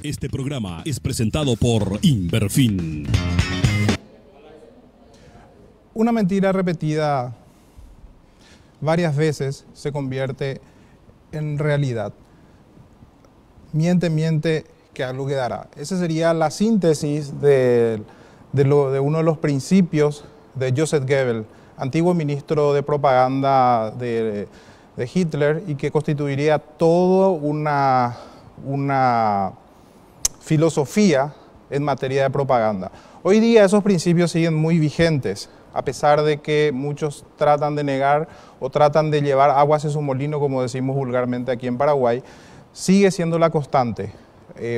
Este programa es presentado por Inverfin. Una mentira repetida varias veces se convierte en realidad. Miente, miente, que algo quedará. Esa sería la síntesis de uno de los principios de Joseph Goebbels, antiguo ministro de propaganda de Hitler, y que constituiría toda una filosofía en materia de propaganda. Hoy día esos principios siguen muy vigentes, a pesar de que muchos tratan de negar o tratan de llevar aguas en su molino, como decimos vulgarmente aquí en Paraguay, sigue siendo la constante.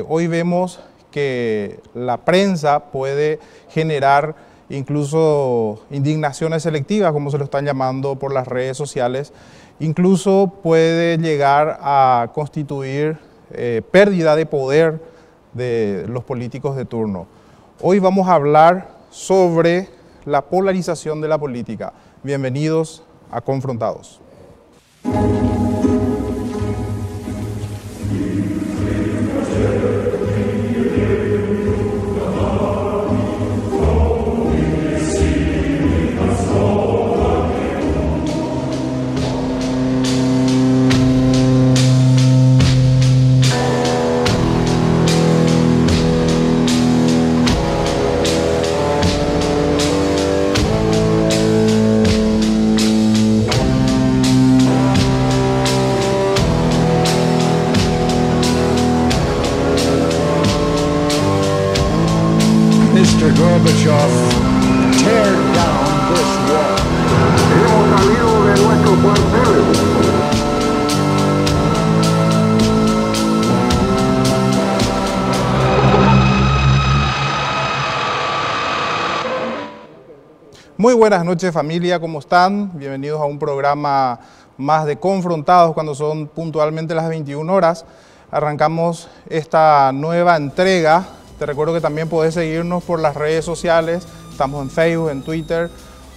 Hoy vemos que la prensa puede generar incluso indignaciones selectivas, como se lo están llamando por las redes sociales, incluso puede llegar a constituir pérdida de poder de los políticos de turno. Hoy vamos a hablar sobre la polarización de la política. Bienvenidos a Confrontados. Mr. Gorbachev, tear down this wall. Hemos salido de nuestros cuarteles. Muy buenas noches, familia, ¿cómo están? Bienvenidos a un programa más de Confrontados cuando son puntualmente las 21 horas. Arrancamos esta nueva entrega. Te recuerdo que también podés seguirnos por las redes sociales, estamos en Facebook, en Twitter.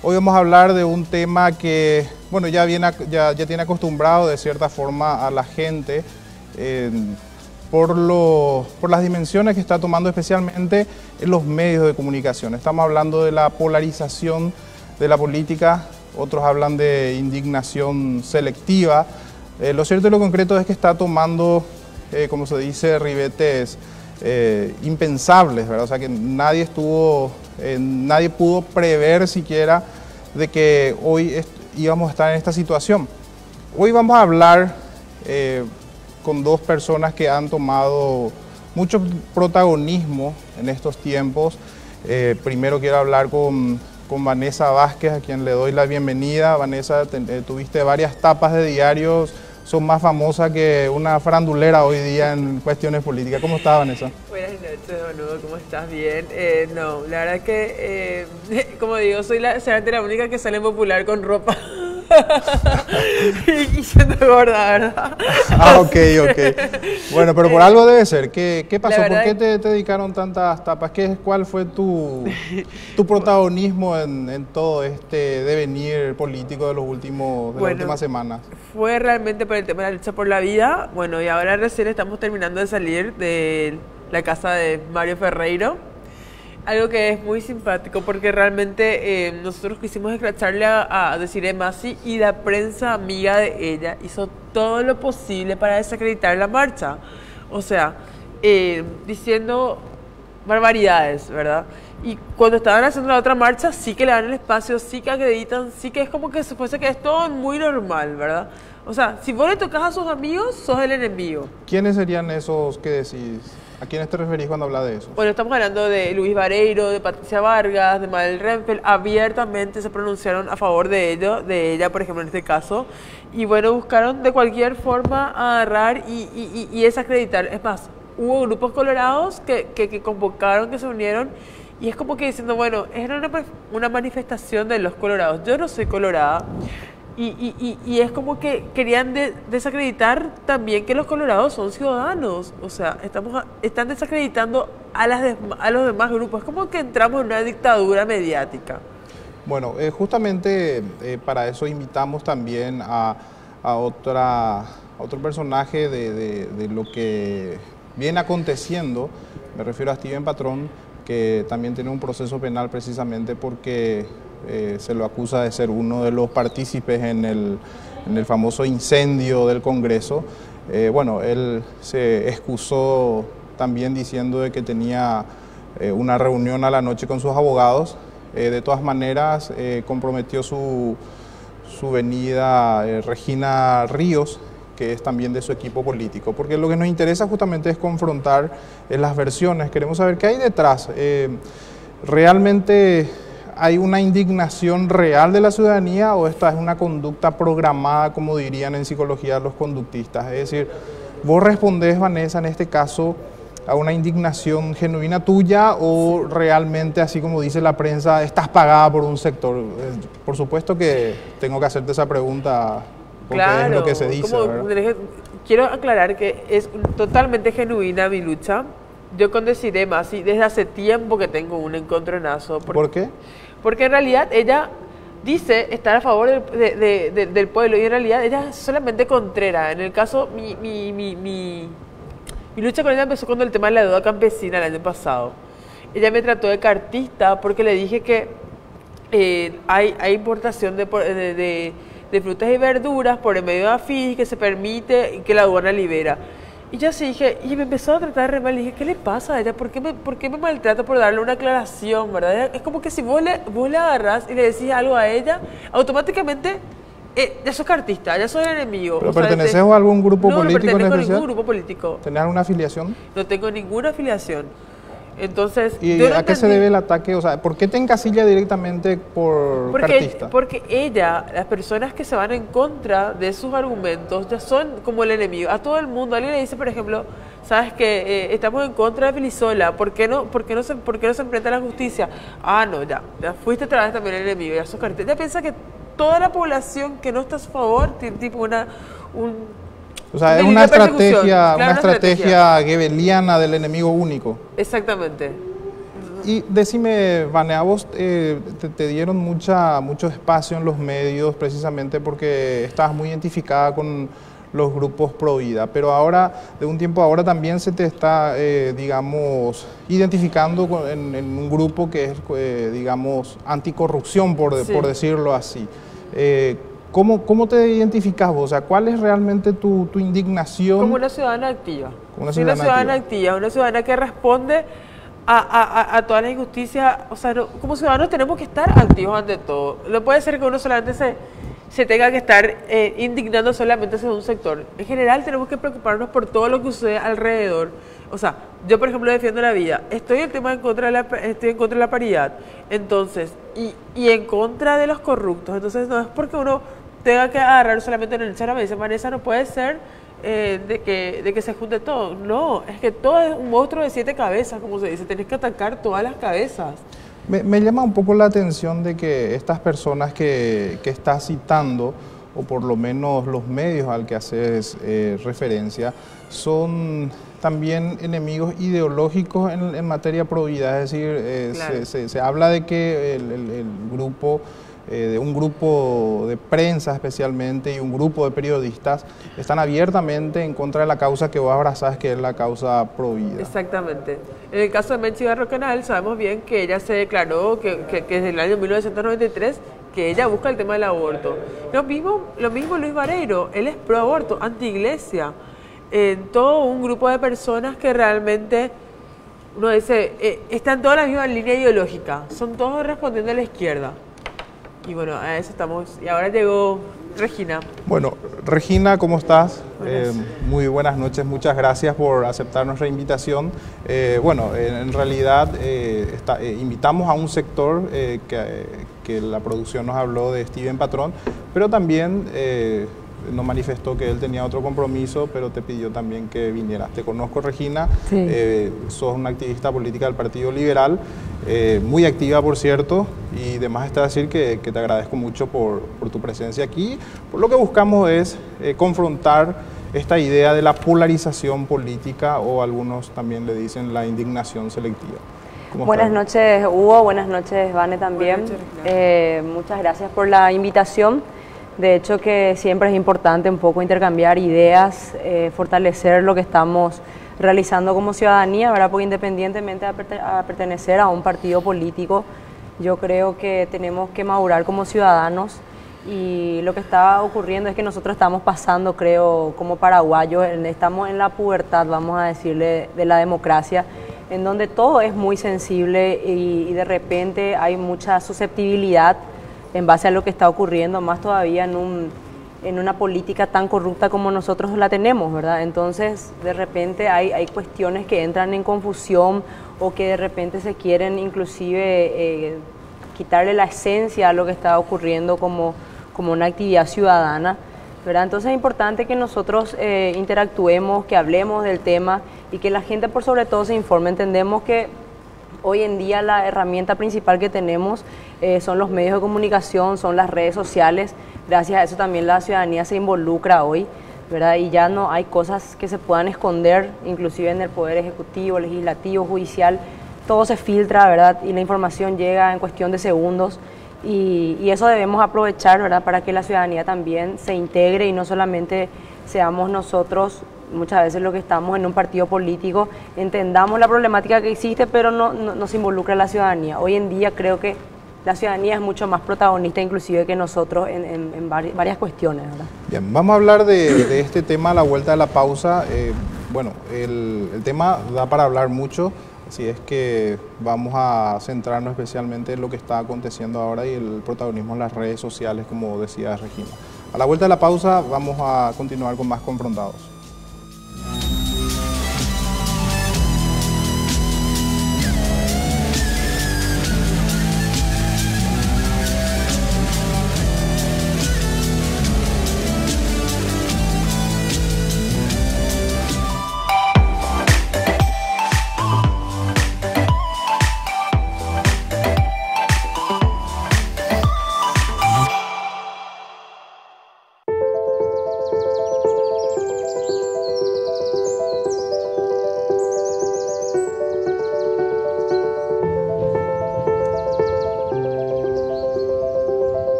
Hoy vamos a hablar de un tema que, bueno, ya tiene acostumbrado de cierta forma a la gente por las dimensiones que está tomando especialmente en los medios de comunicación. Estamos hablando de la polarización de la política, otros hablan de indignación selectiva. Lo cierto y lo concreto es que está tomando, como se dice, ribetes impensables, ¿verdad? O sea que nadie pudo prever siquiera de que hoy íbamos a estar en esta situación. Hoy vamos a hablar con dos personas que han tomado mucho protagonismo en estos tiempos. Primero quiero hablar con Vanessa Vázquez, a quien le doy la bienvenida. Vanessa, tuviste varias tapas de diarios, son más famosas que una farandulera hoy día en cuestiones políticas. ¿Cómo estás, Vanessa? Buenas noches, boludo, ¿cómo estás? Bien. No, la verdad que, como digo, soy seguramente la única que sale popular con ropa y siendo gorda, ¿verdad? Ah, ok. Bueno, pero por algo debe ser. ¿Qué pasó? ¿Por qué te dedicaron tantas tapas? ¿Cuál fue tu protagonismo en todo este devenir político de las últimas semanas? Fue realmente por el tema de la lucha por la vida. Bueno, y ahora recién estamos terminando de salir de la casa de Mario Ferreiro. Algo que es muy simpático porque realmente nosotros quisimos escracharle a Desiree Masi, y la prensa amiga de ella hizo todo lo posible para desacreditar la marcha. O sea, diciendo barbaridades, ¿verdad? Y cuando estaban haciendo la otra marcha, sí que le dan el espacio, sí que acreditan, sí que es como que se fuese que es todo muy normal, ¿verdad? O sea, si vos le tocas a sus amigos, sos el enemigo. ¿Quiénes serían esos que decís? ¿A quiénes te referís cuando hablas de eso? Bueno, estamos hablando de Luis Vareiro, de Patricia Vargas, de Mabel Renfeld. Abiertamente se pronunciaron a favor de ella, por ejemplo, en este caso. Y bueno, buscaron de cualquier forma agarrar y desacreditar. Es más, hubo grupos colorados que convocaron, que se unieron. Y es como que diciendo, bueno, era una manifestación de los colorados. Yo no soy colorada. Y es como que querían desacreditar también que los colorados son ciudadanos. O sea, están desacreditando a los demás grupos. Es como que entramos en una dictadura mediática. Bueno, justamente para eso invitamos también a otro personaje de lo que viene aconteciendo, me refiero a Steven Patrón, que también tiene un proceso penal precisamente porque se lo acusa de ser uno de los partícipes en el famoso incendio del Congreso. Bueno, él se excusó también diciendo de que tenía una reunión a la noche con sus abogados. De todas maneras, comprometió su venida Regina Ríos, que es también de su equipo político, porque lo que nos interesa justamente es confrontar las versiones. Queremos saber qué hay detrás. ¿Realmente hay una indignación real de la ciudadanía o esta es una conducta programada, como dirían en psicología los conductistas? Es decir, vos respondés, Vanessa, en este caso, a una indignación genuina tuya o realmente, así como dice la prensa, estás pagada por un sector. Por supuesto que tengo que hacerte esa pregunta porque es lo que se dice, ¿verdad? Quiero aclarar que es totalmente genuina mi lucha. Yo con Desiree Masi desde hace tiempo que tengo un encontronazo. ¿Por qué? Porque en realidad ella dice estar a favor del pueblo y en realidad ella es solamente contrera. En el caso, mi lucha con ella empezó cuando el tema de la deuda campesina el año pasado. Ella me trató de cartista porque le dije que hay importación de frutas y verduras por el medio de AFIS que se permite y que la aduana libera. Y yo así dije, y me empezó a tratar re mal, y dije, ¿qué le pasa a ella? ¿Por qué me maltrata por darle una aclaración, verdad? Es como que si vos le agarrás y le decís algo a ella, automáticamente ya sos cartista, ya sos el enemigo. ¿Pero perteneces a algún grupo político? No pertenezco a ningún grupo político. ¿Tenés alguna afiliación? No tengo ninguna afiliación. Entonces, ¿y a qué se debe el ataque? O sea, ¿por qué te encasilla directamente por cartista? Porque ella, las personas que se van en contra de sus argumentos, ya son como el enemigo. A todo el mundo, alguien le dice, por ejemplo, sabes que estamos en contra de Filisola, ¿por qué no se enfrenta a la justicia? Ah, no, ya fuiste otra vez también el enemigo, ya sos cartista. Ella piensa que toda la población que no está a su favor tiene tipo o sea, es una estrategia goebbeliana del enemigo único. Exactamente. Y decime, Vanessa, vos te dieron mucho espacio en los medios precisamente porque estabas muy identificada con los grupos pro vida, pero ahora, de un tiempo a ahora, también se te está, digamos, identificando en un grupo que es, digamos, anticorrupción, por decirlo así. ¿Cómo te identificas vos? O sea, ¿cuál es realmente tu indignación? Como una ciudadana activa. Una ciudadana activa, una ciudadana que responde a todas las injusticias. O sea, como ciudadanos tenemos que estar activos ante todo. No puede ser que uno solamente se tenga que estar indignando solamente hacia un sector. En general tenemos que preocuparnos por todo lo que sucede alrededor. O sea, yo por ejemplo defiendo la vida, estoy en contra de la paridad, entonces, y en contra de los corruptos. Entonces no es porque uno tenga que agarrar solamente en el chara, me dice Vanessa, no puede ser de que se junte todo. No, es que todo es un monstruo de 7 cabezas, como se dice, tenés que atacar todas las cabezas. Me llama un poco la atención de que estas personas que estás citando, o por lo menos los medios al que haces referencia, son también enemigos ideológicos en materia pro vida. Es decir, claro, se habla de que el grupo, de un grupo de prensa especialmente y un grupo de periodistas están abiertamente en contra de la causa que vos abrazás, que es la causa pro vida. Exactamente. En el caso de Menchi Barrocanal sabemos bien que ella se declaró que desde el año 1993 que ella busca el tema del aborto. Lo mismo Luis Vareiro, él es pro aborto, anti iglesia. Todo un grupo de personas que realmente, uno dice, están todas en la misma línea ideológica, son todos respondiendo a la izquierda. Y bueno, a eso estamos. Y ahora llegó Regina. Bueno, Regina, ¿cómo estás? Muy buenas noches, muchas gracias por aceptar nuestra invitación. Bueno, en realidad invitamos a un sector que la producción nos habló de Steven Patrón, pero también nos manifestó que él tenía otro compromiso, pero te pidió también que vinieras. Te conozco, Regina, sí. Sos una activista política del Partido Liberal, muy activa, por cierto, y además está decir que te agradezco mucho por tu presencia aquí. Por lo que buscamos es confrontar esta idea de la polarización política, o algunos también le dicen la indignación selectiva. Buenas noches, Hugo, buenas noches, Vane, también. Muchas gracias por la invitación. De hecho que siempre es importante un poco intercambiar ideas, fortalecer lo que estamos realizando como ciudadanía, ¿verdad? Porque independientemente de pertenecer a un partido político, yo creo que tenemos que madurar como ciudadanos, y lo que está ocurriendo es que nosotros estamos pasando, creo, como paraguayos, estamos en la pubertad, vamos a decirle, de la democracia, en donde todo es muy sensible y de repente hay mucha susceptibilidad en base a lo que está ocurriendo, más todavía en una política tan corrupta como nosotros la tenemos, ¿verdad? Entonces, de repente hay cuestiones que entran en confusión o que de repente se quieren inclusive quitarle la esencia a lo que está ocurriendo como una actividad ciudadana, ¿verdad? Entonces es importante que nosotros interactuemos, que hablemos del tema y que la gente por sobre todo se informe. Entendemos que hoy en día la herramienta principal que tenemos son los medios de comunicación, son las redes sociales. Gracias a eso también la ciudadanía se involucra hoy, ¿verdad? Y ya no hay cosas que se puedan esconder, inclusive en el Poder Ejecutivo, Legislativo, Judicial. Todo se filtra, ¿verdad? Y la información llega en cuestión de segundos. Y eso debemos aprovechar, ¿verdad? Para que la ciudadanía también se integre y no solamente seamos nosotros, muchas veces los que estamos en un partido político, entendamos la problemática que existe, pero no se involucra la ciudadanía. Hoy en día creo que la ciudadanía es mucho más protagonista inclusive que nosotros en varias cuestiones, ¿verdad? Bien, vamos a hablar de este tema a la vuelta de la pausa. Bueno, el tema da para hablar mucho, así es que vamos a centrarnos especialmente en lo que está aconteciendo ahora y el protagonismo en las redes sociales, como decía Regina. A la vuelta de la pausa vamos a continuar con más confrontados.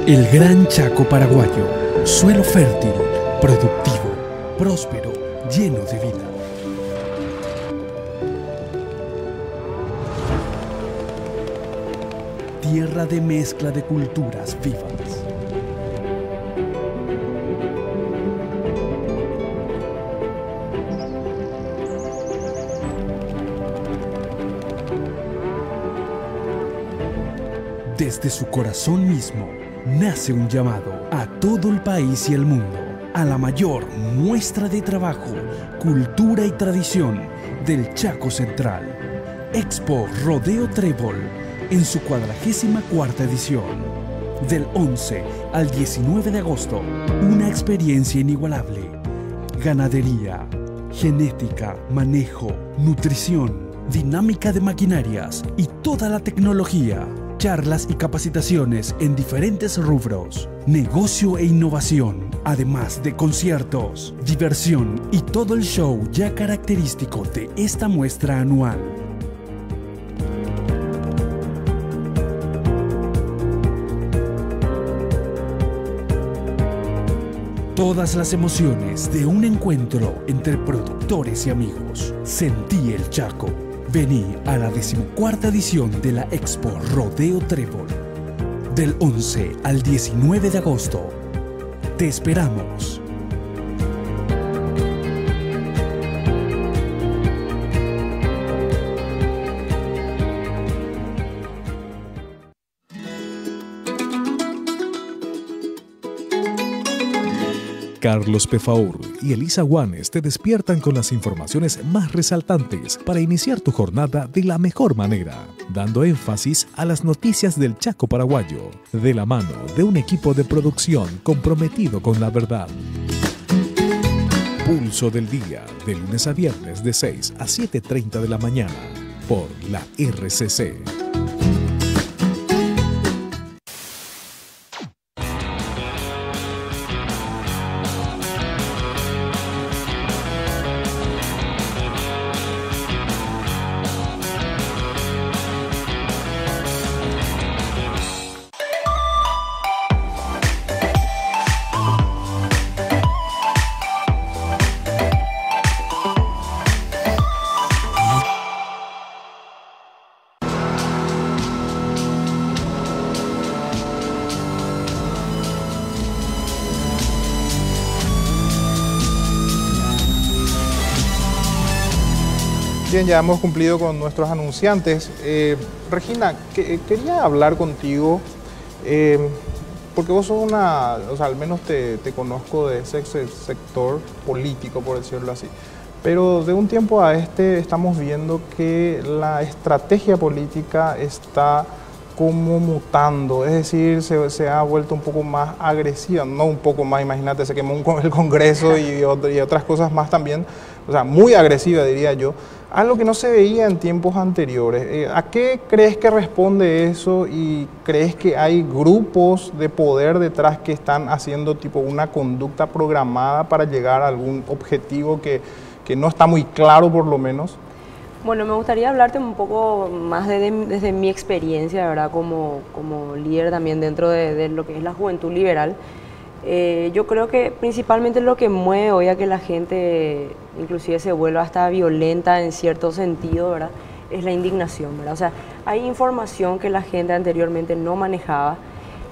El Gran Chaco paraguayo, suelo fértil, productivo, próspero, lleno de vida. Tierra de mezcla de culturas vivas. Desde su corazón mismo, nace un llamado a todo el país y el mundo, a la mayor muestra de trabajo, cultura y tradición del Chaco Central. Expo Rodeo Trébol, en su 44ª edición. Del 11 al 19 de agosto, una experiencia inigualable. Ganadería, genética, manejo, nutrición, dinámica de maquinarias y toda la tecnología. Charlas y capacitaciones en diferentes rubros, negocio e innovación, además de conciertos, diversión y todo el show ya característico de esta muestra anual. Todas las emociones de un encuentro entre productores y amigos. Sentí el Chaco. Vení a la 14ª edición de la Expo Rodeo Trébol, del 11 al 19 de agosto. Te esperamos. Carlos Pefaur y Elisa Guanes te despiertan con las informaciones más resaltantes para iniciar tu jornada de la mejor manera, dando énfasis a las noticias del Chaco paraguayo, de la mano de un equipo de producción comprometido con la verdad. Pulso del día, de lunes a viernes de 6 a 7:30 de la mañana, por la RCC. Bien, ya hemos cumplido con nuestros anunciantes. Regina, quería hablar contigo, porque vos sos una, o sea, al menos te conozco de ese sector político, por decirlo así. Pero de un tiempo a este estamos viendo que la estrategia política está como mutando, es decir, se ha vuelto un poco más agresiva, no un poco más, imagínate, se quemó el Congreso y otras cosas más también, o sea, muy agresiva diría yo, algo que no se veía en tiempos anteriores. ¿A qué crees que responde eso y crees que hay grupos de poder detrás que están haciendo tipo una conducta programada para llegar a algún objetivo que no está muy claro por lo menos? Bueno, me gustaría hablarte un poco más desde mi experiencia, ¿verdad? Como líder también dentro de lo que es la juventud liberal. Yo creo que principalmente lo que mueve hoy a que la gente inclusive se vuelva hasta violenta en cierto sentido, ¿verdad? Es la indignación, ¿verdad? O sea, hay información que la gente anteriormente no manejaba,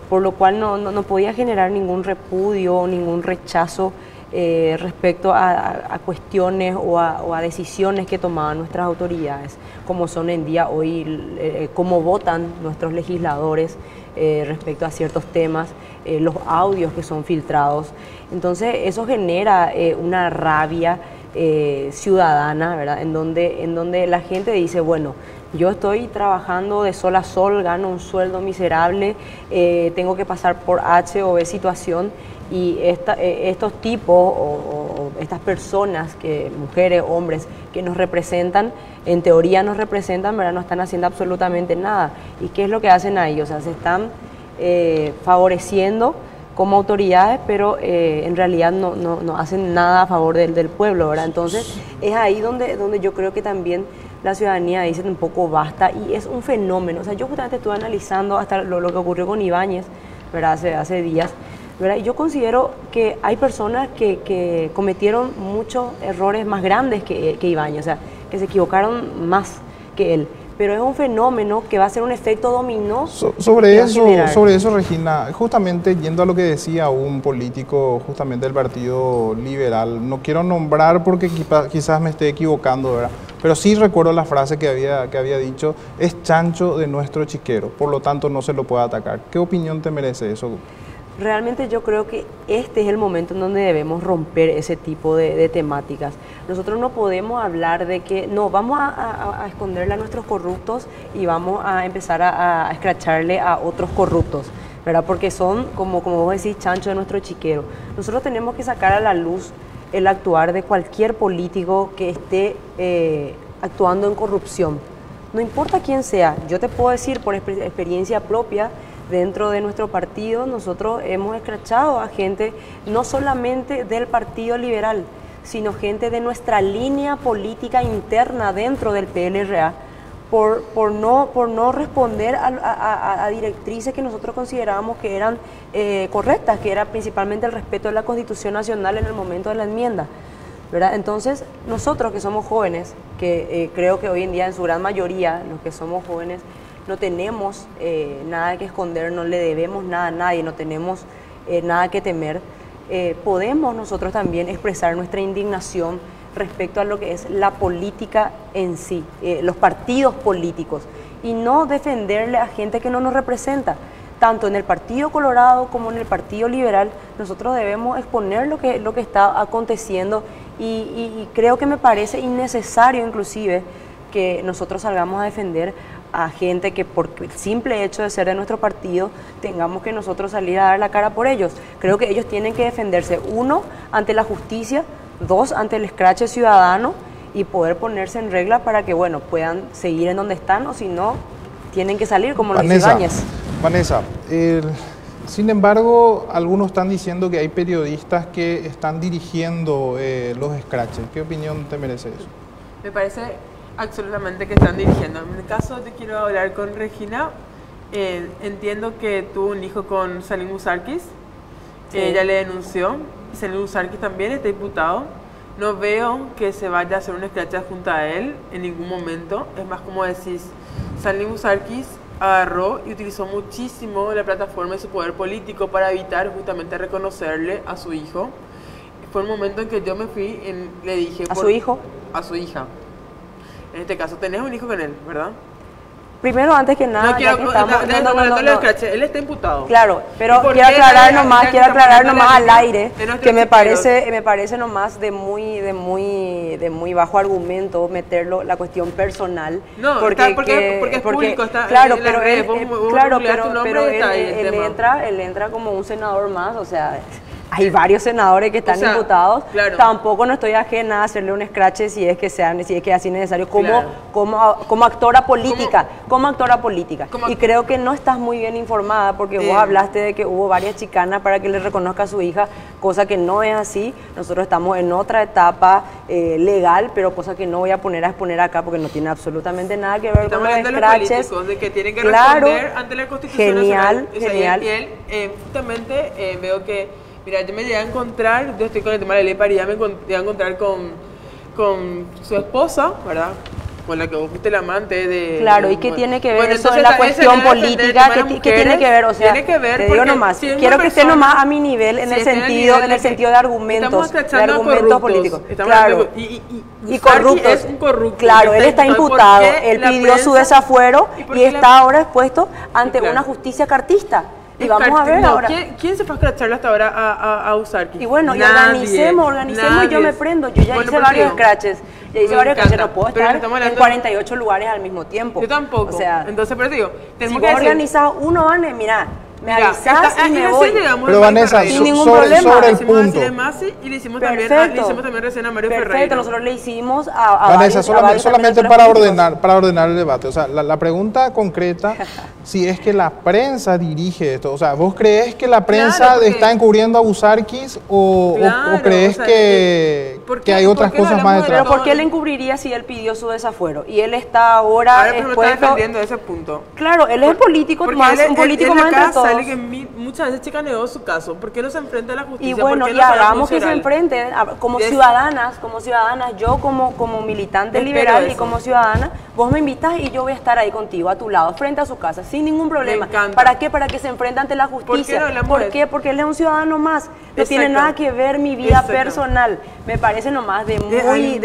por lo cual no podía generar ningún repudio o ningún rechazo respecto a cuestiones o a decisiones que tomaban nuestras autoridades, como son en día hoy, cómo votan nuestros legisladores respecto a ciertos temas, los audios que son filtrados. Entonces eso genera una rabia ciudadana, ¿verdad? En donde la gente dice, bueno, yo estoy trabajando de sol a sol, gano un sueldo miserable, tengo que pasar por H o B situación, y estos tipos o estas personas, mujeres, hombres, que nos representan, en teoría nos representan, ¿verdad? No están haciendo absolutamente nada. ¿Y qué es lo que hacen ahí? O sea, se están favoreciendo como autoridades, pero en realidad no hacen nada a favor del pueblo, ¿verdad? Entonces es ahí donde yo creo que también la ciudadanía dice un poco basta, y es un fenómeno. O sea, yo justamente estuve analizando hasta lo que ocurrió con Ibáñez, ¿verdad? Hace días, ¿verdad? Y yo considero que hay personas que cometieron muchos errores más grandes que Ibáñez, o sea, que se equivocaron más que él. Pero es un fenómeno que va a ser un efecto dominó. Sobre eso, Regina, justamente yendo a lo que decía un político justamente del Partido Liberal, no quiero nombrar porque quizás me esté equivocando, ¿verdad? Pero sí recuerdo la frase que había dicho, es chancho de nuestro chiquero, por lo tanto no se lo puede atacar. ¿Qué opinión te merece eso? Realmente yo creo que este es el momento en donde debemos romper ese tipo de temáticas. Nosotros no podemos hablar de que no, vamos a esconderle a nuestros corruptos y vamos a empezar a escracharle a otros corruptos, ¿verdad? Porque son, como vos decís, chancho de nuestro chiquero. Nosotros tenemos que sacar a la luz el actuar de cualquier político que esté actuando en corrupción. No importa quién sea, yo te puedo decir por experiencia propia. Dentro de nuestro partido nosotros hemos escrachado a gente no solamente del Partido Liberal, sino gente de nuestra línea política interna dentro del PLRA por no responder a directrices que nosotros considerábamos que eran correctas, que era principalmente el respeto de la Constitución Nacional en el momento de la enmienda, ¿verdad? Entonces nosotros que somos jóvenes, que creo que hoy en día en su gran mayoría los que somos jóvenes no tenemos nada que esconder, no le debemos nada a nadie, no tenemos nada que temer, podemos nosotros también expresar nuestra indignación respecto a lo que es la política en sí, los partidos políticos, y no defenderle a gente que no nos representa. Tanto en el Partido Colorado como en el Partido Liberal, nosotros debemos exponer lo que está aconteciendo, y creo que me parece innecesario inclusive que nosotros salgamos a defender a gente que por el simple hecho de ser de nuestro partido tengamos que nosotros salir a dar la cara por ellos. Creo que ellos tienen que defenderse, uno, ante la justicia, dos, ante el escrache ciudadano, y poder ponerse en regla para que, bueno, puedan seguir en donde están, o si no, tienen que salir como los Ibáñez. Vanessa, sin embargo, algunos están diciendo que hay periodistas que están dirigiendo los escraches. ¿Qué opinión te merece eso? Me parece absolutamente que están dirigiendo. En el caso te quiero hablar con Regina. Entiendo que tuvo un hijo con Salim Usarkis. Sí. Ella le denunció. Salim Usarkis también está diputado. No veo que se vaya a hacer una escracha junto a él en ningún momento. Es más, como decís, Salim Usarkis agarró y utilizó muchísimo la plataforma de su poder político para evitar justamente reconocerle a su hijo. Fue un momento en que yo me fui, le dije... ¿A su hijo? A su hija. En este caso, tenés un hijo con él, ¿verdad? Primero, antes que nada, No quiero, ya que estamos... él está imputado. Claro, ¿Y pero por quiero qué aclarar la- nomás, la- quiero estamos aclarar hablando nomás de al la- aire de nuestros que me chiqueros? parece nomás de muy bajo argumento meterlo la cuestión personal. No, porque es público, está claro, en las pero redes, él, vos claro, googleás tu nombre pero y está ahí el él tema. entra como un senador más, o sea, hay varios senadores que están O sea, imputados. claro. Tampoco no estoy ajena a hacerle un escrache si es que es así necesario Claro. como actora política, como actora política. Como- Y creo que no estás muy bien informada porque vos hablaste de que hubo varias chicanas para que le reconozca a su hija, cosa que no es así. Nosotros estamos en otra etapa legal, pero cosa que no voy a exponer acá porque no tiene absolutamente nada que ver Estamos con los hablando de los escraches. políticos, de que tienen que Claro, responder ante la Constitución genial, Nacional. O sea, genial. Y él justamente veo que, mira, yo me llegué a encontrar, yo estoy con el tema de la ley de paridad, llegué a encontrar con su esposa, ¿verdad? Con la que vos fuiste la amante de... Claro, ¿y qué tiene que ver Bueno, eso en entonces, la ese cuestión debe defender el política? tema de las ¿Qué tiene que ver? O sea, tiene que ver te digo porque nomás, si una quiero que esté persona- nomás a mi nivel en si el esté en el sentido, nivel de que de argumentos, estamos tachando a corruptos, políticos. estamos Claro. hablando- y Y Gusarki corruptos. es un corrupto. Claro, él está ¿Por imputado. qué Él la pidió su prensa- desafuero por y qué está la- ahora expuesto ante Claro. una justicia cartista. Y vamos a ver No, ahora. ¿quién se fue a escracharle hasta ahora a Usarki? Y bueno, y Nadie, organicemos y yo me nadie. prendo. Yo ya Bueno, hice por varios eso. scratches. Ya hice Me varios scratches, encanta. no puedo Pero estar estamos en hablando- 48 lugares al mismo tiempo. Yo tampoco. O sea, entonces, pero te digo, si tenemos vos que decir... organizás uno, Vane, mira, me Mira, avisás y me recién voy. llegamos Pero a Mario Vanessa, Ferreira. Sin ningún sobre problema. el Le hicimos punto. así de Masi y le hicimos también recién a Mario Perfecto, Ferreira. nosotros le hicimos a Vanessa, varios solamente también para otros políticos. ordenar el debate. O sea, la pregunta concreta, si es que la prensa dirige esto. O sea, ¿vos crees que la prensa Claro, porque- está encubriendo a Busarquis o Claro, crees o sea, ¿por que qué- hay otras por qué no cosas más hablamos de detrás? Pero ¿por qué le encubriría si él pidió su desafuero? Y él está ahora Ahora pero me está expuesto... defendiendo de ese punto. Claro, él es político Porque más, un político más entre todos. sale que muchas veces chicaneó su caso. ¿Por qué no se enfrenta a la justicia? Y bueno, ¿Por qué y no para hagamos que se funcional? enfrenten como Yes. ciudadanas, yo como militante Espero liberal y eso. como ciudadana, vos me invitas y yo voy a estar ahí contigo, a tu lado, frente a su casa, sin ningún problema. Me encanta. ¿Para qué? Para que se enfrente ante la justicia. no hablamos ¿Por de qué? Porque él es un ciudadano más. No Exacto. tiene nada que ver mi vida Exacto. personal. Me parece nomás de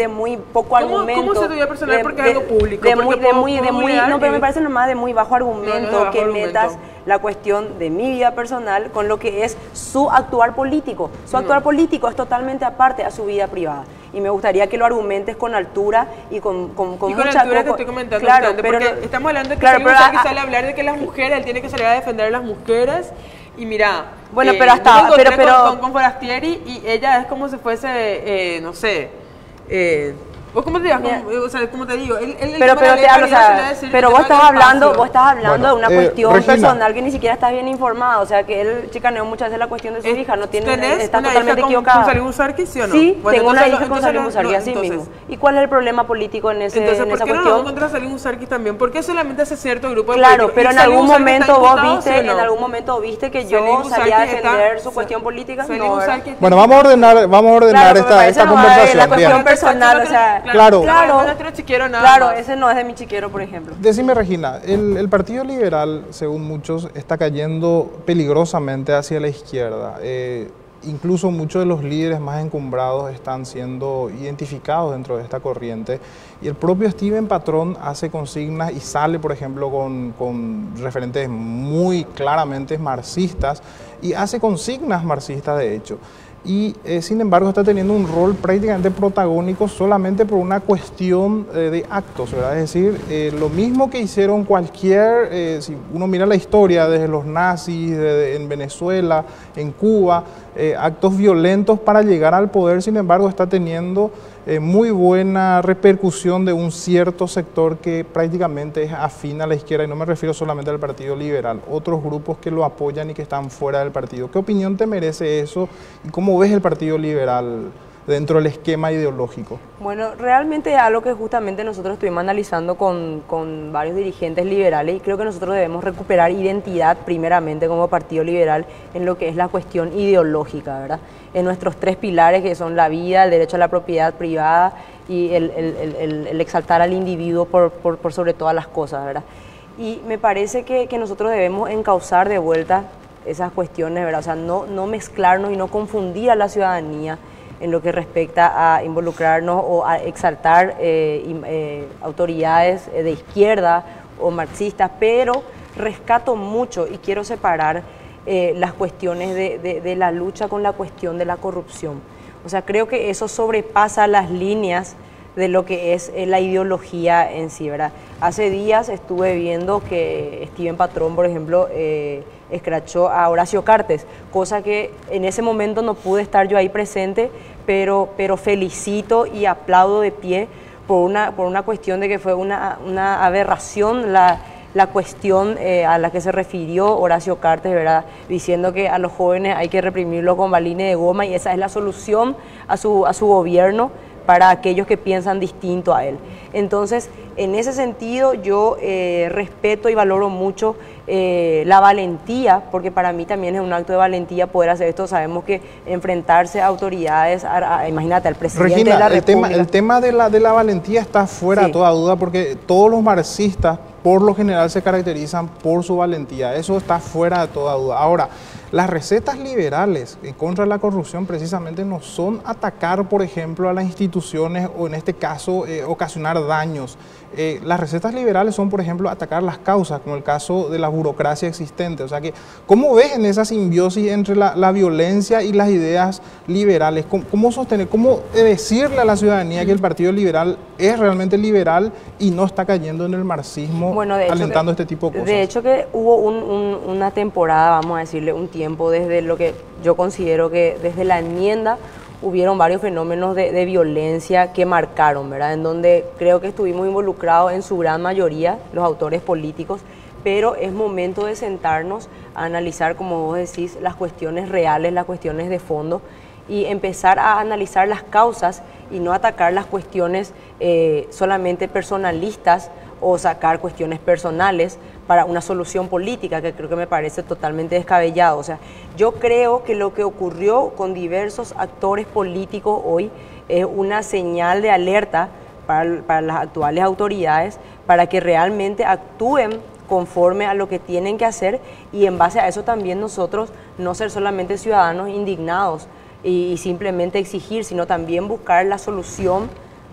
muy poco ¿Cómo- argumento. cómo se tu vida personal? Porque es algo público, De porque muy, puedo no, pero me y- parece nomás de muy bajo argumento No, no es bajo que argumento. metas la cuestión de mi vida personal con lo que es su actuar político. Su actuar político es totalmente aparte a su vida privada. Y me gustaría que lo argumentes con altura y con Y con mucha... la altura te estoy comentando, claro, Fernando, pero porque no- estamos hablando de que claro, Sergio pero Busarki a- sale a hablar de que las mujeres, él tiene que salir a defender a las mujeres. Y mira, Bueno, pero yo hasta- me encontré pero- con Forastieri y ella es como si fuese, no sé, ¿vos cómo te digas? Mira. O sea, como te digo, él Pero toma la ley te de hablo, o paridad, se le va a sea, decir pero que vos tenga estás el hablando, espacio. de una Bueno, cuestión Regina. personal que ni siquiera estás bien informada, o sea, que él chicaneó muchas veces la cuestión de su hija, no tiene, ¿Tenés está una totalmente hija equivocada. con Salim Busarki, sí o no? Sí, Bueno, tengo una entonces hija no- con entonces Salim no- Busarki, no, así entonces- mismo. ¿Y cuál es el problema político en Entonces, esa ¿por qué no nos cuestión? vamos contra Salim Busarki también? ¿Por qué solamente hace cierto grupo de Claro, políticos? pero ¿Y en Salim algún Busarki está momento vos imputado, viste, sí o no? en algún momento viste que Salim yo Busarki salía a está- defender su cuestión política. Salim No, ¿verdad? Busarki está- Bueno, vamos a ordenar Claro, me esta parece nomás de conversación. la cuestión Bien. personal, o sea, Claro. No es nuestro chiquero nada claro, más. ese no es de mi chiquero, por ejemplo. Decime, Regina, el Partido Liberal, según muchos, está cayendo peligrosamente hacia la izquierda. Incluso muchos de los líderes más encumbrados están siendo identificados dentro de esta corriente. Y el propio Steven Patrón hace consignas y sale, por ejemplo, con referentes muy claramente marxistas y hace consignas marxistas, de hecho. Y sin embargo está teniendo un rol prácticamente protagónico solamente por una cuestión de actos, ¿verdad? Es decir, lo mismo que hicieron si uno mira la historia desde los nazis, en Venezuela, en Cuba, actos violentos para llegar al poder, sin embargo está teniendo muy buena repercusión de un cierto sector que prácticamente es afín a la izquierda, y no me refiero solamente al Partido Liberal, otros grupos que lo apoyan y que están fuera del partido. ¿Qué opinión te merece eso y cómo ves el Partido Liberal dentro del esquema ideológico? Bueno, realmente es algo que justamente nosotros estuvimos analizando con varios dirigentes liberales y creo que nosotros debemos recuperar identidad primeramente como Partido Liberal en lo que es la cuestión ideológica, ¿verdad? En nuestros tres pilares que son la vida, el derecho a la propiedad privada y el exaltar al individuo por sobre todas las cosas, ¿verdad? Y me parece que nosotros debemos encauzar de vuelta esas cuestiones, ¿verdad? O sea, no mezclarnos y no confundir a la ciudadanía en lo que respecta a involucrarnos o a exaltar autoridades de izquierda o marxistas, pero rescato mucho y quiero separar las cuestiones de la lucha con la cuestión de la corrupción. O sea, creo que eso sobrepasa las líneas de lo que es la ideología en sí, ¿verdad? Hace días estuve viendo que Steven Patrón, por ejemplo, escrachó a Horacio Cartes, cosa que en ese momento no pude estar yo ahí presente, pero felicito y aplaudo de pie por una cuestión de que fue una aberración la cuestión a la que se refirió Horacio Cartes, ¿verdad? Diciendo que a los jóvenes hay que reprimirlo con balines de goma y esa es la solución a su gobierno para aquellos que piensan distinto a él. Entonces, en ese sentido, yo respeto y valoro mucho la valentía, porque para mí también es un acto de valentía poder hacer esto. Sabemos que enfrentarse a autoridades, imagínate, al presidente Regina, de la República. El tema de la valentía está fuera de toda duda, porque todos los marxistas, por lo general, se caracterizan por su valentía. Eso está fuera de toda duda. Ahora, las recetas liberales en contra de la corrupción precisamente no son atacar, por ejemplo, a las instituciones o en este caso ocasionar daños. Las recetas liberales son, por ejemplo, atacar las causas, como el caso de la burocracia existente. O sea que, ¿cómo ves en esa simbiosis entre la violencia y las ideas liberales? ¿Cómo sostener, cómo decirle a la ciudadanía que el Partido Liberal es realmente liberal y no está cayendo en el marxismo, bueno, alentando este tipo de cosas? De hecho que hubo una temporada, vamos a decirle, un tiempo desde lo que yo considero que desde la enmienda hubieron varios fenómenos de violencia que marcaron, ¿verdad? En donde creo que estuvimos involucrados en su gran mayoría, los autores políticos, pero es momento de sentarnos a analizar, como vos decís, las cuestiones reales, las cuestiones de fondo y empezar a analizar las causas y no atacar las cuestiones solamente personalistas o sacar cuestiones personales para una solución política, que creo que me parece totalmente descabellado. O sea, yo creo que lo que ocurrió con diversos actores políticos hoy es una señal de alerta para las actuales autoridades, para que realmente actúen conforme a lo que tienen que hacer y en base a eso también nosotros no ser solamente ciudadanos indignados y simplemente exigir, sino también buscar la solución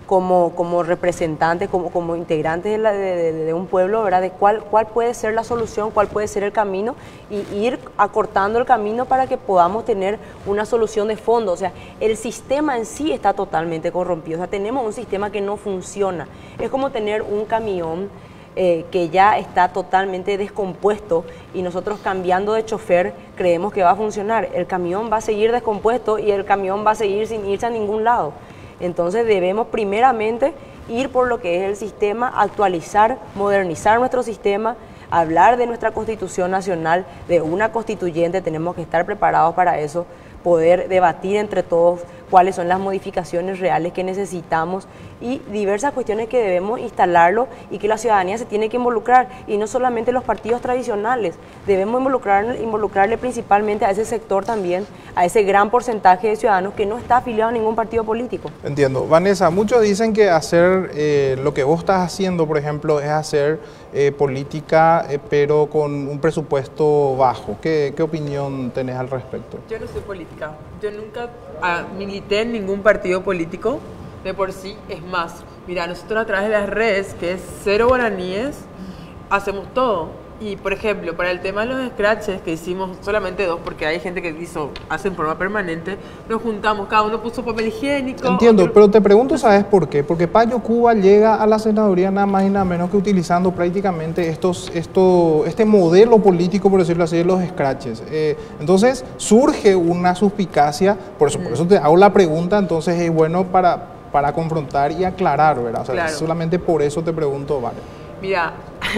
como representantes, como integrantes de un pueblo, ¿verdad? De cuál puede ser la solución, cuál puede ser el camino y ir acortando el camino para que podamos tener una solución de fondo. O sea, el sistema en sí está totalmente corrompido. O sea, tenemos un sistema que no funciona. Es como tener un camión que ya está totalmente descompuesto y nosotros cambiando de chofer creemos que va a funcionar. El camión va a seguir descompuesto y el camión va a seguir sin irse a ningún lado. Entonces debemos primeramente ir por lo que es el sistema, actualizar, modernizar nuestro sistema, hablar de nuestra Constitución Nacional, de una constituyente, tenemos que estar preparados para eso, poder debatir entre todos cuáles son las modificaciones reales que necesitamos y diversas cuestiones que debemos instalarlo y que la ciudadanía se tiene que involucrar y no solamente los partidos tradicionales, debemos involucrarle principalmente a ese sector también, a ese gran porcentaje de ciudadanos que no está afiliado a ningún partido político. Entiendo. Vanessa, muchos dicen que hacer lo que vos estás haciendo, por ejemplo, es hacer política, pero con un presupuesto bajo. ¿Qué opinión tenés al respecto? Yo no soy política. Yo nunca milité en ningún partido político. De por sí, es más, mira, nosotros a través de las redes, que es Cero Guaraníes, hacemos todo. Y, por ejemplo, para el tema de los scratches, que hicimos solamente 2, porque hay gente que hace en forma permanente, nos juntamos, cada uno puso papel higiénico. Entiendo, pero te pregunto, ¿sabes por qué? Porque Payo Cuba llega a la senaduría nada más y nada menos que utilizando prácticamente este modelo político, por decirlo así, de los scratches. Entonces, surge una suspicacia, por eso te hago la pregunta, entonces es bueno para confrontar y aclarar, ¿verdad? O sea, claro. Solamente por eso te pregunto, vale. Mira,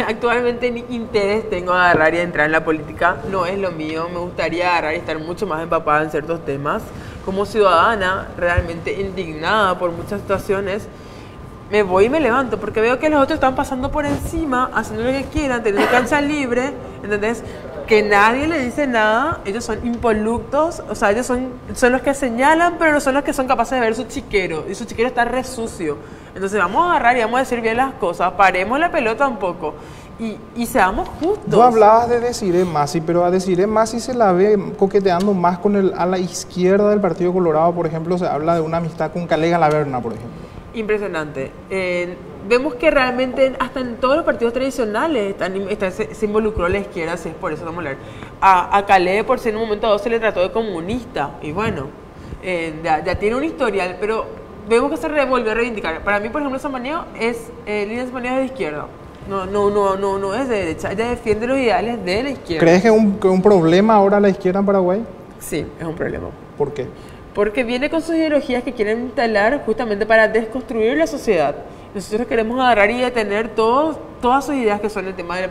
actualmente ni interés tengo a agarrar y a entrar en la política, no es lo mío, me gustaría agarrar y estar mucho más empapada en ciertos temas. Como ciudadana, realmente indignada por muchas situaciones, me voy y me levanto, porque veo que los otros están pasando por encima, haciendo lo que quieran, teniendo cancha libre, ¿entendés? Que nadie le dice nada, ellos son impolutos, o sea, ellos son los que señalan, pero no son los que son capaces de ver su chiquero, y su chiquero está re sucio. Entonces vamos a agarrar y vamos a decir bien las cosas, paremos la pelota un poco. Y seamos justos. Tú hablabas de Desiree Masi, pero a Desiree Masi se la ve coqueteando más con a la izquierda del Partido Colorado, por ejemplo, se habla de una amistad con Calega Laverna, por ejemplo. Impresionante. Vemos que realmente hasta en todos los partidos tradicionales se involucró la izquierda, si es por eso vamos a hablar. A Calé, por ser en un momento dado, se le trató de comunista, y bueno, ya tiene un historial, pero vemos que se volvió a reivindicar. Para mí, por ejemplo, Samaniego Lina Samaniego es de izquierda. No es de derecha, ella defiende los ideales de la izquierda. ¿Crees que es un problema ahora la izquierda en Paraguay? Sí, es un problema. ¿Por qué? Porque viene con sus ideologías que quieren instalar justamente para desconstruir la sociedad. Nosotros queremos agarrar y detener todas sus ideas que son el tema del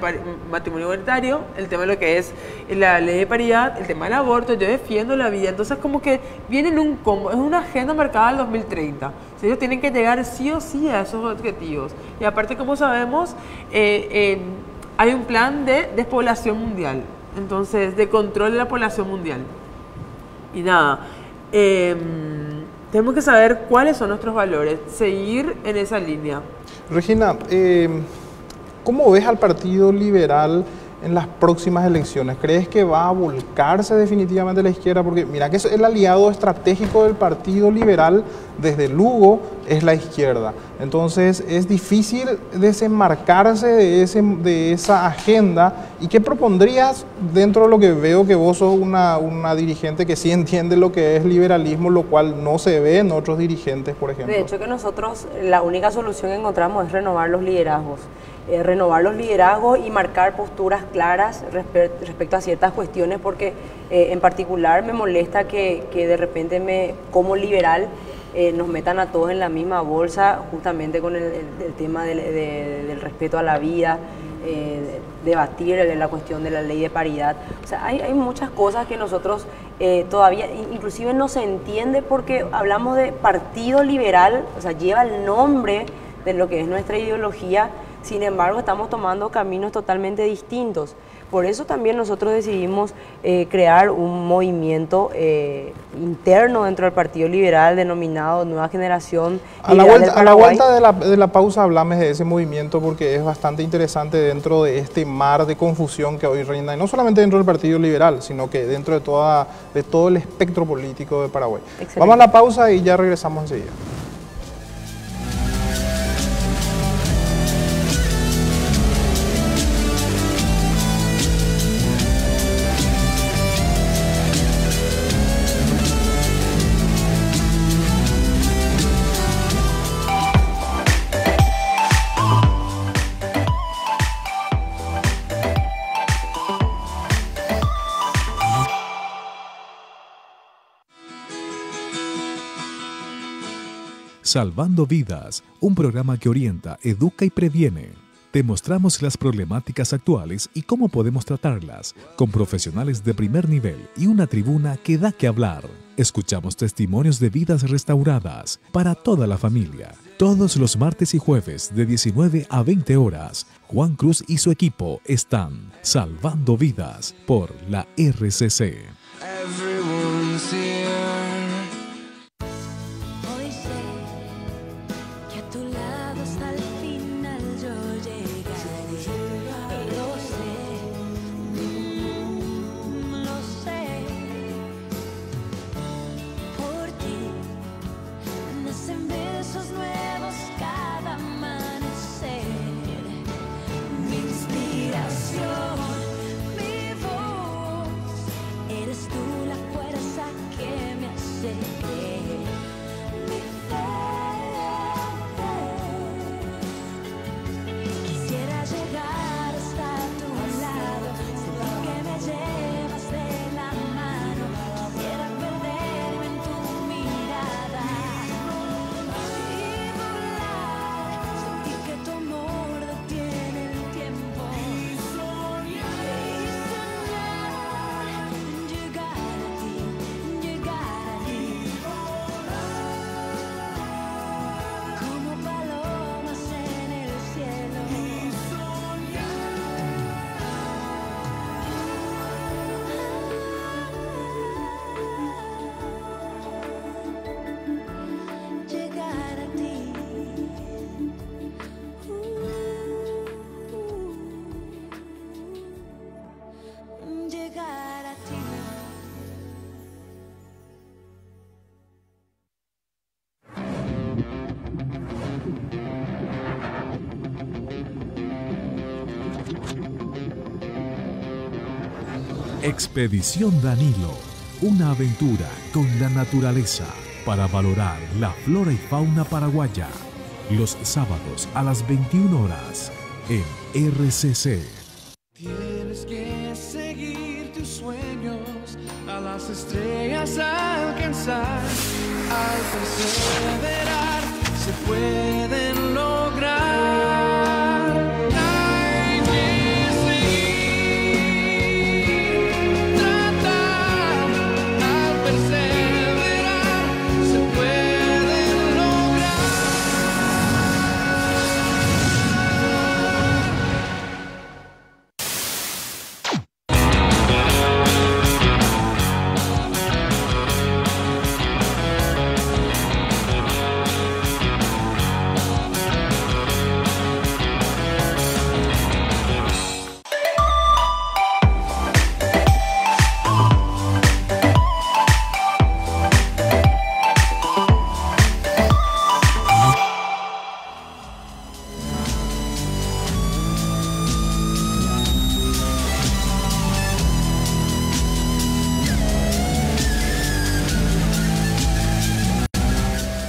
matrimonio igualitario, el tema de lo que es la ley de paridad, el tema del aborto. Yo defiendo la vida. Entonces, como que viene en un combo, es una agenda marcada al 2030. Ellos tienen que llegar sí o sí a esos objetivos. Y aparte, como sabemos, hay un plan de despoblación mundial, entonces de control de la población mundial. Y nada, tenemos que saber cuáles son nuestros valores, seguir en esa línea. Regina, ¿cómo ves al Partido Liberal en las próximas elecciones? ¿Crees que va a volcarse definitivamente a la izquierda? Porque mira que es el aliado estratégico del Partido Liberal desde Lugo es la izquierda. Entonces es difícil desenmarcarse de esa agenda. ¿Y qué propondrías dentro de lo que veo que vos sos una dirigente que sí entiende lo que es liberalismo, lo cual no se ve en otros dirigentes, por ejemplo? De hecho que nosotros la única solución que encontramos es renovar los liderazgos. Renovar los liderazgos y marcar posturas claras respecto a ciertas cuestiones, porque en particular me molesta que de repente como liberal nos metan a todos en la misma bolsa, justamente con el tema del respeto a la vida, debatir la cuestión de la ley de paridad. O sea, hay muchas cosas que nosotros todavía, inclusive no se entiende porque hablamos de Partido Liberal, o sea, lleva el nombre de lo que es nuestra ideología. Sin embargo, estamos tomando caminos totalmente distintos. Por eso también nosotros decidimos crear un movimiento interno dentro del Partido Liberal denominado Nueva Generación. A la vuelta de la pausa hablamos de ese movimiento porque es bastante interesante dentro de este mar de confusión que hoy reina, y no solamente dentro del Partido Liberal, sino que dentro de todo el espectro político de Paraguay. Excelente. Vamos a la pausa y ya regresamos enseguida. Salvando Vidas, un programa que orienta, educa y previene. Te mostramos las problemáticas actuales y cómo podemos tratarlas, con profesionales de primer nivel y una tribuna que da que hablar. Escuchamos testimonios de vidas restauradas para toda la familia. Todos los martes y jueves de 19 a 20 horas, Juan Cruz y su equipo están salvando vidas por la RCC. Mi voz, eres tú la Expedición Danilo, una aventura con la naturaleza para valorar la flora y fauna paraguaya. Los sábados a las 21 horas en RCC. Tienes que seguir tus sueños, a las estrellas alcanzar, al perseverar se pueden lograr. Hay que seguir, tratar, al perseverar se pueden lograr.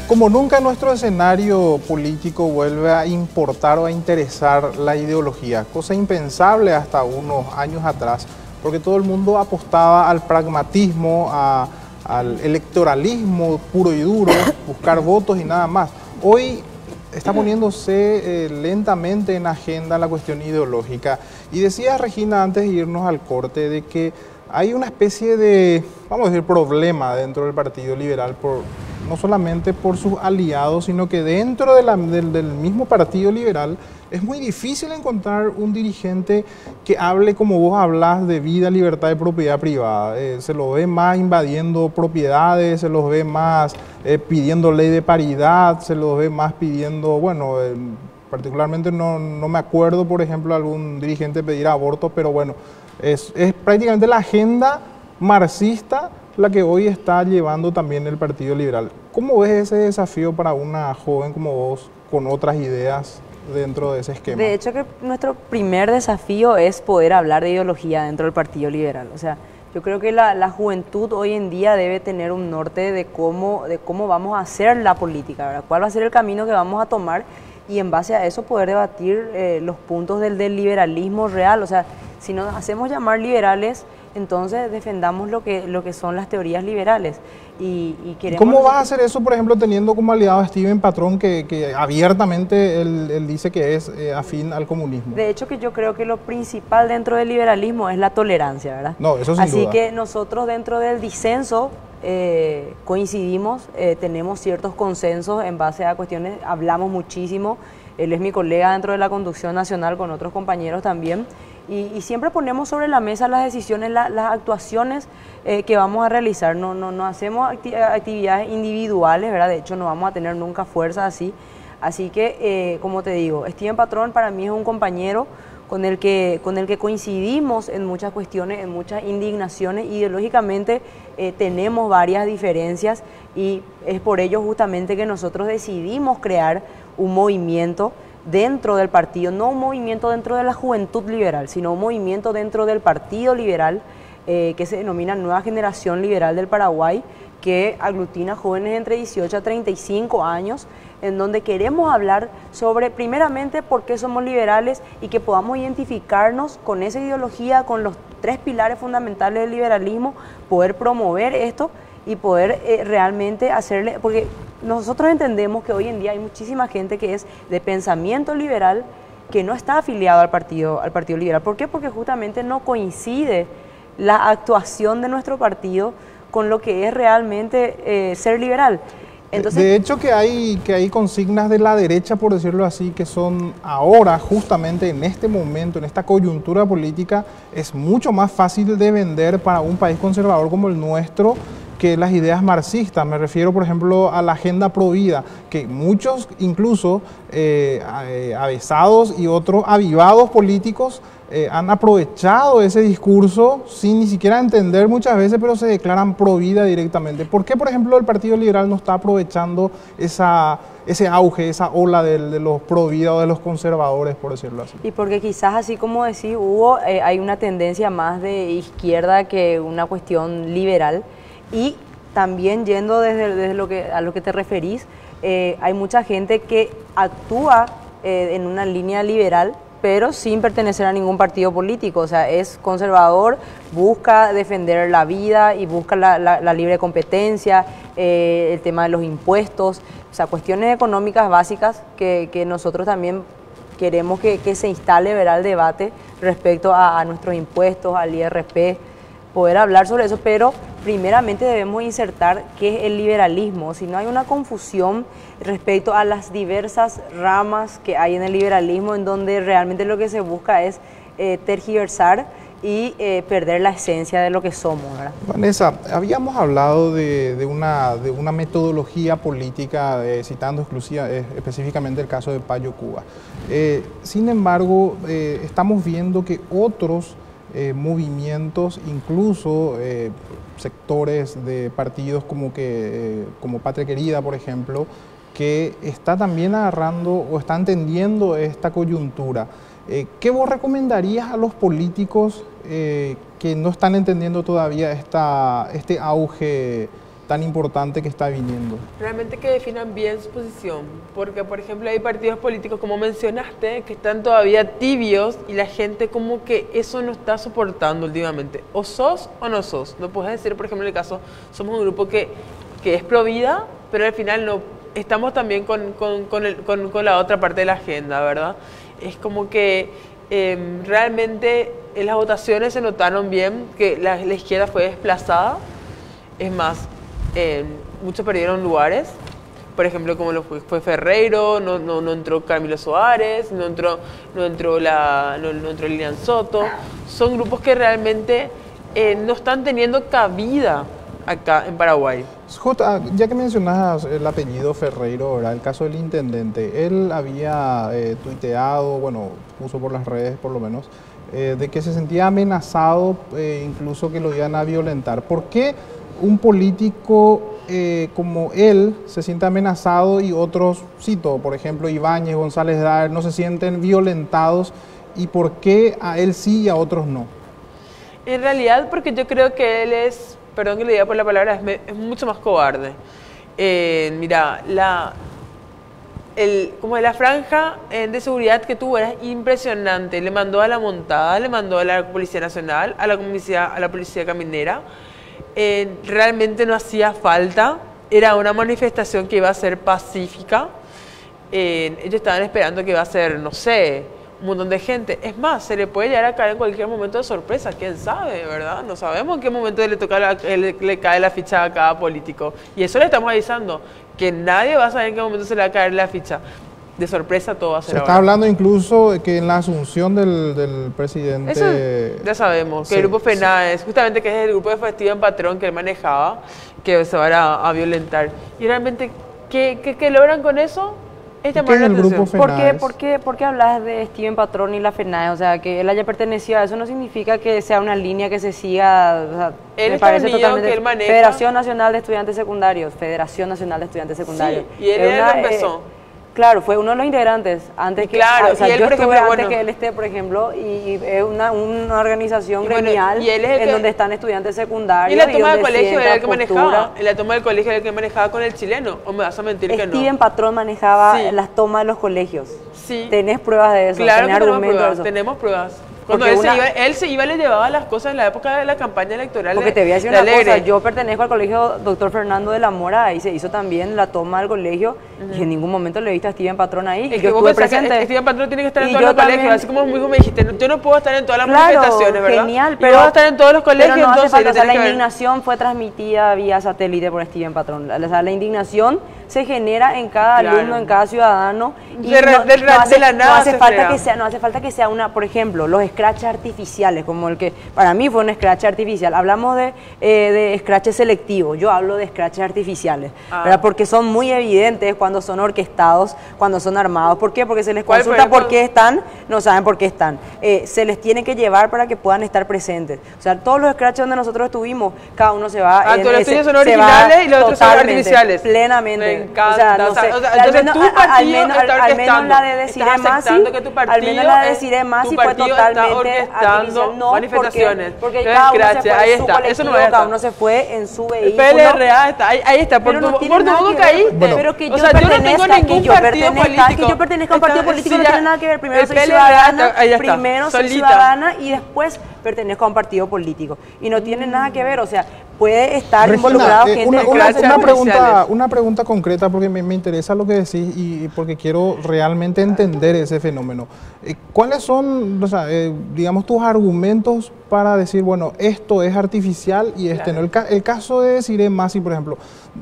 Como nunca nuestro escenario político vuelve a importar o a interesar la ideología, cosa impensable hasta unos años atrás, porque todo el mundo apostaba al pragmatismo, al electoralismo puro y duro, buscar votos y nada más. Hoy está poniéndose lentamente en agenda la cuestión ideológica. Y decía Regina antes de irnos al corte de que hay una especie de, vamos a decir, problema dentro del Partido Liberal, no solamente por sus aliados, sino que dentro del mismo Partido Liberal es muy difícil encontrar un dirigente que hable como vos hablas de vida, libertad y propiedad privada. Se lo ve más invadiendo propiedades, se los ve más pidiendo ley de paridad, se los ve más pidiendo, bueno, particularmente no me acuerdo, por ejemplo, algún dirigente pedir aborto, pero bueno, es prácticamente la agenda marxista la que hoy está llevando también el Partido Liberal. ¿Cómo ves ese desafío para una joven como vos con otras ideas dentro de ese esquema? De hecho, que nuestro primer desafío es poder hablar de ideología dentro del Partido Liberal. O sea, yo creo que la juventud hoy en día debe tener un norte de cómo vamos a hacer la política, ¿verdad? Cuál va a ser el camino que vamos a tomar y en base a eso poder debatir los puntos del liberalismo real. O sea, si nos hacemos llamar liberales, entonces defendamos lo que son las teorías liberales. Y queremos... ¿Cómo vas a hacer eso, por ejemplo, teniendo como aliado a Steven Patrón, que abiertamente él dice que es afín al comunismo? De hecho, que yo creo que lo principal dentro del liberalismo es la tolerancia, ¿verdad? No, eso sin Así duda. que nosotros dentro del disenso coincidimos, tenemos ciertos consensos en base a cuestiones, hablamos muchísimo. Él es mi colega dentro de la conducción nacional con otros compañeros también. Y siempre ponemos sobre la mesa las decisiones, las actuaciones que vamos a realizar. No hacemos actividades individuales, ¿verdad? De hecho, no vamos a tener nunca fuerza así. Así que, como te digo, Steven Patrón para mí es un compañero con el que coincidimos en muchas cuestiones, en muchas indignaciones. Ideológicamente tenemos varias diferencias y es por ello justamente que nosotros decidimos crear un movimiento dentro del partido, no un movimiento dentro de la juventud liberal, sino un movimiento dentro del Partido Liberal que se denomina Nueva Generación Liberal del Paraguay, que aglutina jóvenes entre 18 a 35 años, en donde queremos hablar sobre, primeramente, por qué somos liberales y que podamos identificarnos con esa ideología, con los 3 pilares fundamentales del liberalismo, poder promover esto y poder realmente hacerle, porque nosotros entendemos que hoy en día hay muchísima gente que es de pensamiento liberal que no está afiliado al partido liberal. ¿Por qué? Porque justamente no coincide la actuación de nuestro partido con lo que es realmente ser liberal. Entonces, de hecho que hay consignas de la derecha, por decirlo así, que son ahora, justamente en este momento, en esta coyuntura política, es mucho más fácil de vender para un país conservador como el nuestro que las ideas marxistas. Me refiero, por ejemplo, a la agenda provida, que muchos, incluso avesados y otros avivados políticos, han aprovechado ese discurso sin ni siquiera entender muchas veces, pero se declaran pro vida directamente. ¿Por qué, por ejemplo, el Partido Liberal no está aprovechando ese auge, esa ola de los pro vida o de los conservadores, por decirlo así? Y porque quizás, así como decís, Hugo, hay una tendencia más de izquierda que una cuestión liberal. Y también yendo desde a lo que te referís, hay mucha gente que actúa en una línea liberal, pero sin pertenecer a ningún partido político. O sea, es conservador, busca defender la vida y busca la libre competencia, el tema de los impuestos, o sea, cuestiones económicas básicas que nosotros también queremos que se instale, ¿verdad?, el debate respecto a nuestros impuestos, al IRP, poder hablar sobre eso, pero primeramente debemos insertar qué es el liberalismo. Si no, hay una confusión respecto a las diversas ramas que hay en el liberalismo, en donde realmente lo que se busca es tergiversar y perder la esencia de lo que somos, ¿verdad? Vanessa, habíamos hablado de una metodología política, citando específicamente el caso de Payo Cuba. Sin embargo, estamos viendo que otros movimientos, incluso sectores de partidos como Patria Querida, por ejemplo, que está también agarrando o está entendiendo esta coyuntura. ¿Qué vos recomendarías a los políticos que no están entendiendo todavía este auge tan importante que está viniendo? Realmente que definan bien su posición, porque por ejemplo hay partidos políticos, como mencionaste, que están todavía tibios y la gente como que eso no está soportando últimamente. O sos o no sos. No puedes decir, por ejemplo, en el caso, somos un grupo que es pro vida, pero al final no estamos también con la otra parte de la agenda, ¿verdad? Es como que realmente en las votaciones se notaron bien que la izquierda fue desplazada. Es más, muchos perdieron lugares, por ejemplo, como fue Ferreiro, no entró Camilo Soares, no entró Lilian Soto. Son grupos que realmente no están teniendo cabida acá en Paraguay. Jota, ya que mencionas el apellido Ferreiro, ¿verdad?, el caso del intendente, él había tuiteado, bueno, puso por las redes por lo menos, de que se sentía amenazado, incluso que lo iban a violentar. ¿Por qué un político como él se siente amenazado y otros, cito, por ejemplo, Ibáñez, González Daer, no se sienten violentados, y por qué a él sí y a otros no? En realidad, porque yo creo que él es, perdón que le diga por la palabra, es mucho más cobarde. Mira, como la franja de seguridad que tuvo era impresionante. Le mandó a la montada, le mandó a la Policía Nacional, a la Policía Caminera. Realmente no hacía falta. Era una manifestación que iba a ser pacífica. Ellos estaban esperando que iba a ser, no sé, un montón de gente. Es más, se le puede llegar a caer en cualquier momento de sorpresa, quién sabe, ¿verdad? No sabemos en qué momento le cae la ficha a cada político. Y eso le estamos avisando, que nadie va a saber en qué momento se le va a caer la ficha. De sorpresa todo va a ser. Se está hablando incluso de que en la asunción del presidente... Eso ya sabemos, que el grupo FENAES, justamente que es el grupo de Festivo en Patrón que él manejaba, que se van a violentar. Y realmente, ¿qué logran con eso? Es llamar la atención. ¿Por qué hablas de Steven Patrón y la FENAE? O sea, que él haya pertenecido a eso no significa que sea una línea que se siga. O sea, él me está parece totalmente, que él maneja. Federación Nacional de Estudiantes Secundarios. Federación Nacional de Estudiantes Secundarios. Sí, y él empezó. Claro, fue uno de los integrantes antes que claro, o sea, y él, yo por estuve ejemplo, antes que él esté, por ejemplo, y es una organización gremial en donde están estudiantes secundarios. Y la toma del colegio era el que manejaba. En la toma del colegio era el que manejaba con el chileno. ¿O me vas a mentir que no? Steven Patrón manejaba las tomas de los colegios. Sí. ¿Tenés pruebas de eso? Claro, ¿Tenés argumentos de eso? Tenemos pruebas. Cuando él se iba, le llevaba las cosas en la época de la campaña electoral. Porque te voy a decir una cosa, yo pertenezco al colegio Dr. Fernando de la Mora, y se hizo también la toma del colegio, y en ningún momento le he visto a Steven Patrón ahí, y yo estuve presente. Steven Patrón tiene que estar en todos los colegios, así como mismo me dijiste, yo no puedo estar en todas las manifestaciones, ¿verdad? Genial, pero puedo estar en todos los colegios, pero no hace falta, entonces la indignación fue transmitida vía satélite por Steven Patrón, o sea, la indignación se genera en cada Claro. alumno, en cada ciudadano. Y De la nada se crea. no hace falta que sea una, por ejemplo, los scratches artificiales, como el que para mí fue un scratch artificial. Hablamos de scratches selectivos, yo hablo de scratches artificiales, ¿verdad? Porque son muy evidentes cuando son orquestados, cuando son armados. ¿Por qué? Porque se les consulta por qué están, no saben por qué están. Se les tiene que llevar para que puedan estar presentes. O sea, todos los scratches donde nosotros estuvimos, cada uno se va... Todos los tuyos son se originales va y los otros son totalmente, artificiales. Plenamente. Me encanta. O sea, no sé, entonces tu partido está al menos la de orquestando. Desiree Estás Masi, aceptando que tu al menos partido la de Desiree Masi fue totalmente artificial. No, manifestaciones. porque cada uno se fue ahí en su está. Eso colectivo, no es cada uno se fue en su vehículo. PLRA está, ahí está, por Pero no tu tiene nada modo que ver. caíste. Pero que yo O sea, yo no tengo pertenezca, ningún partido que yo pertenezca a un partido político no ya, tiene nada que ver. Primero el soy PLRA ciudadana, está, ahí está, primero soy solita. ciudadana y después pertenezco a un partido político. Y no tiene nada que ver, o sea, puede estar involucrado gente de clase una pregunta concreta, porque me interesa lo que decís y porque quiero realmente entender ese fenómeno. ¿Cuáles son, o sea, digamos, tus argumentos para decir, bueno, esto es artificial y este no? El caso de Desiree Masi, por ejemplo,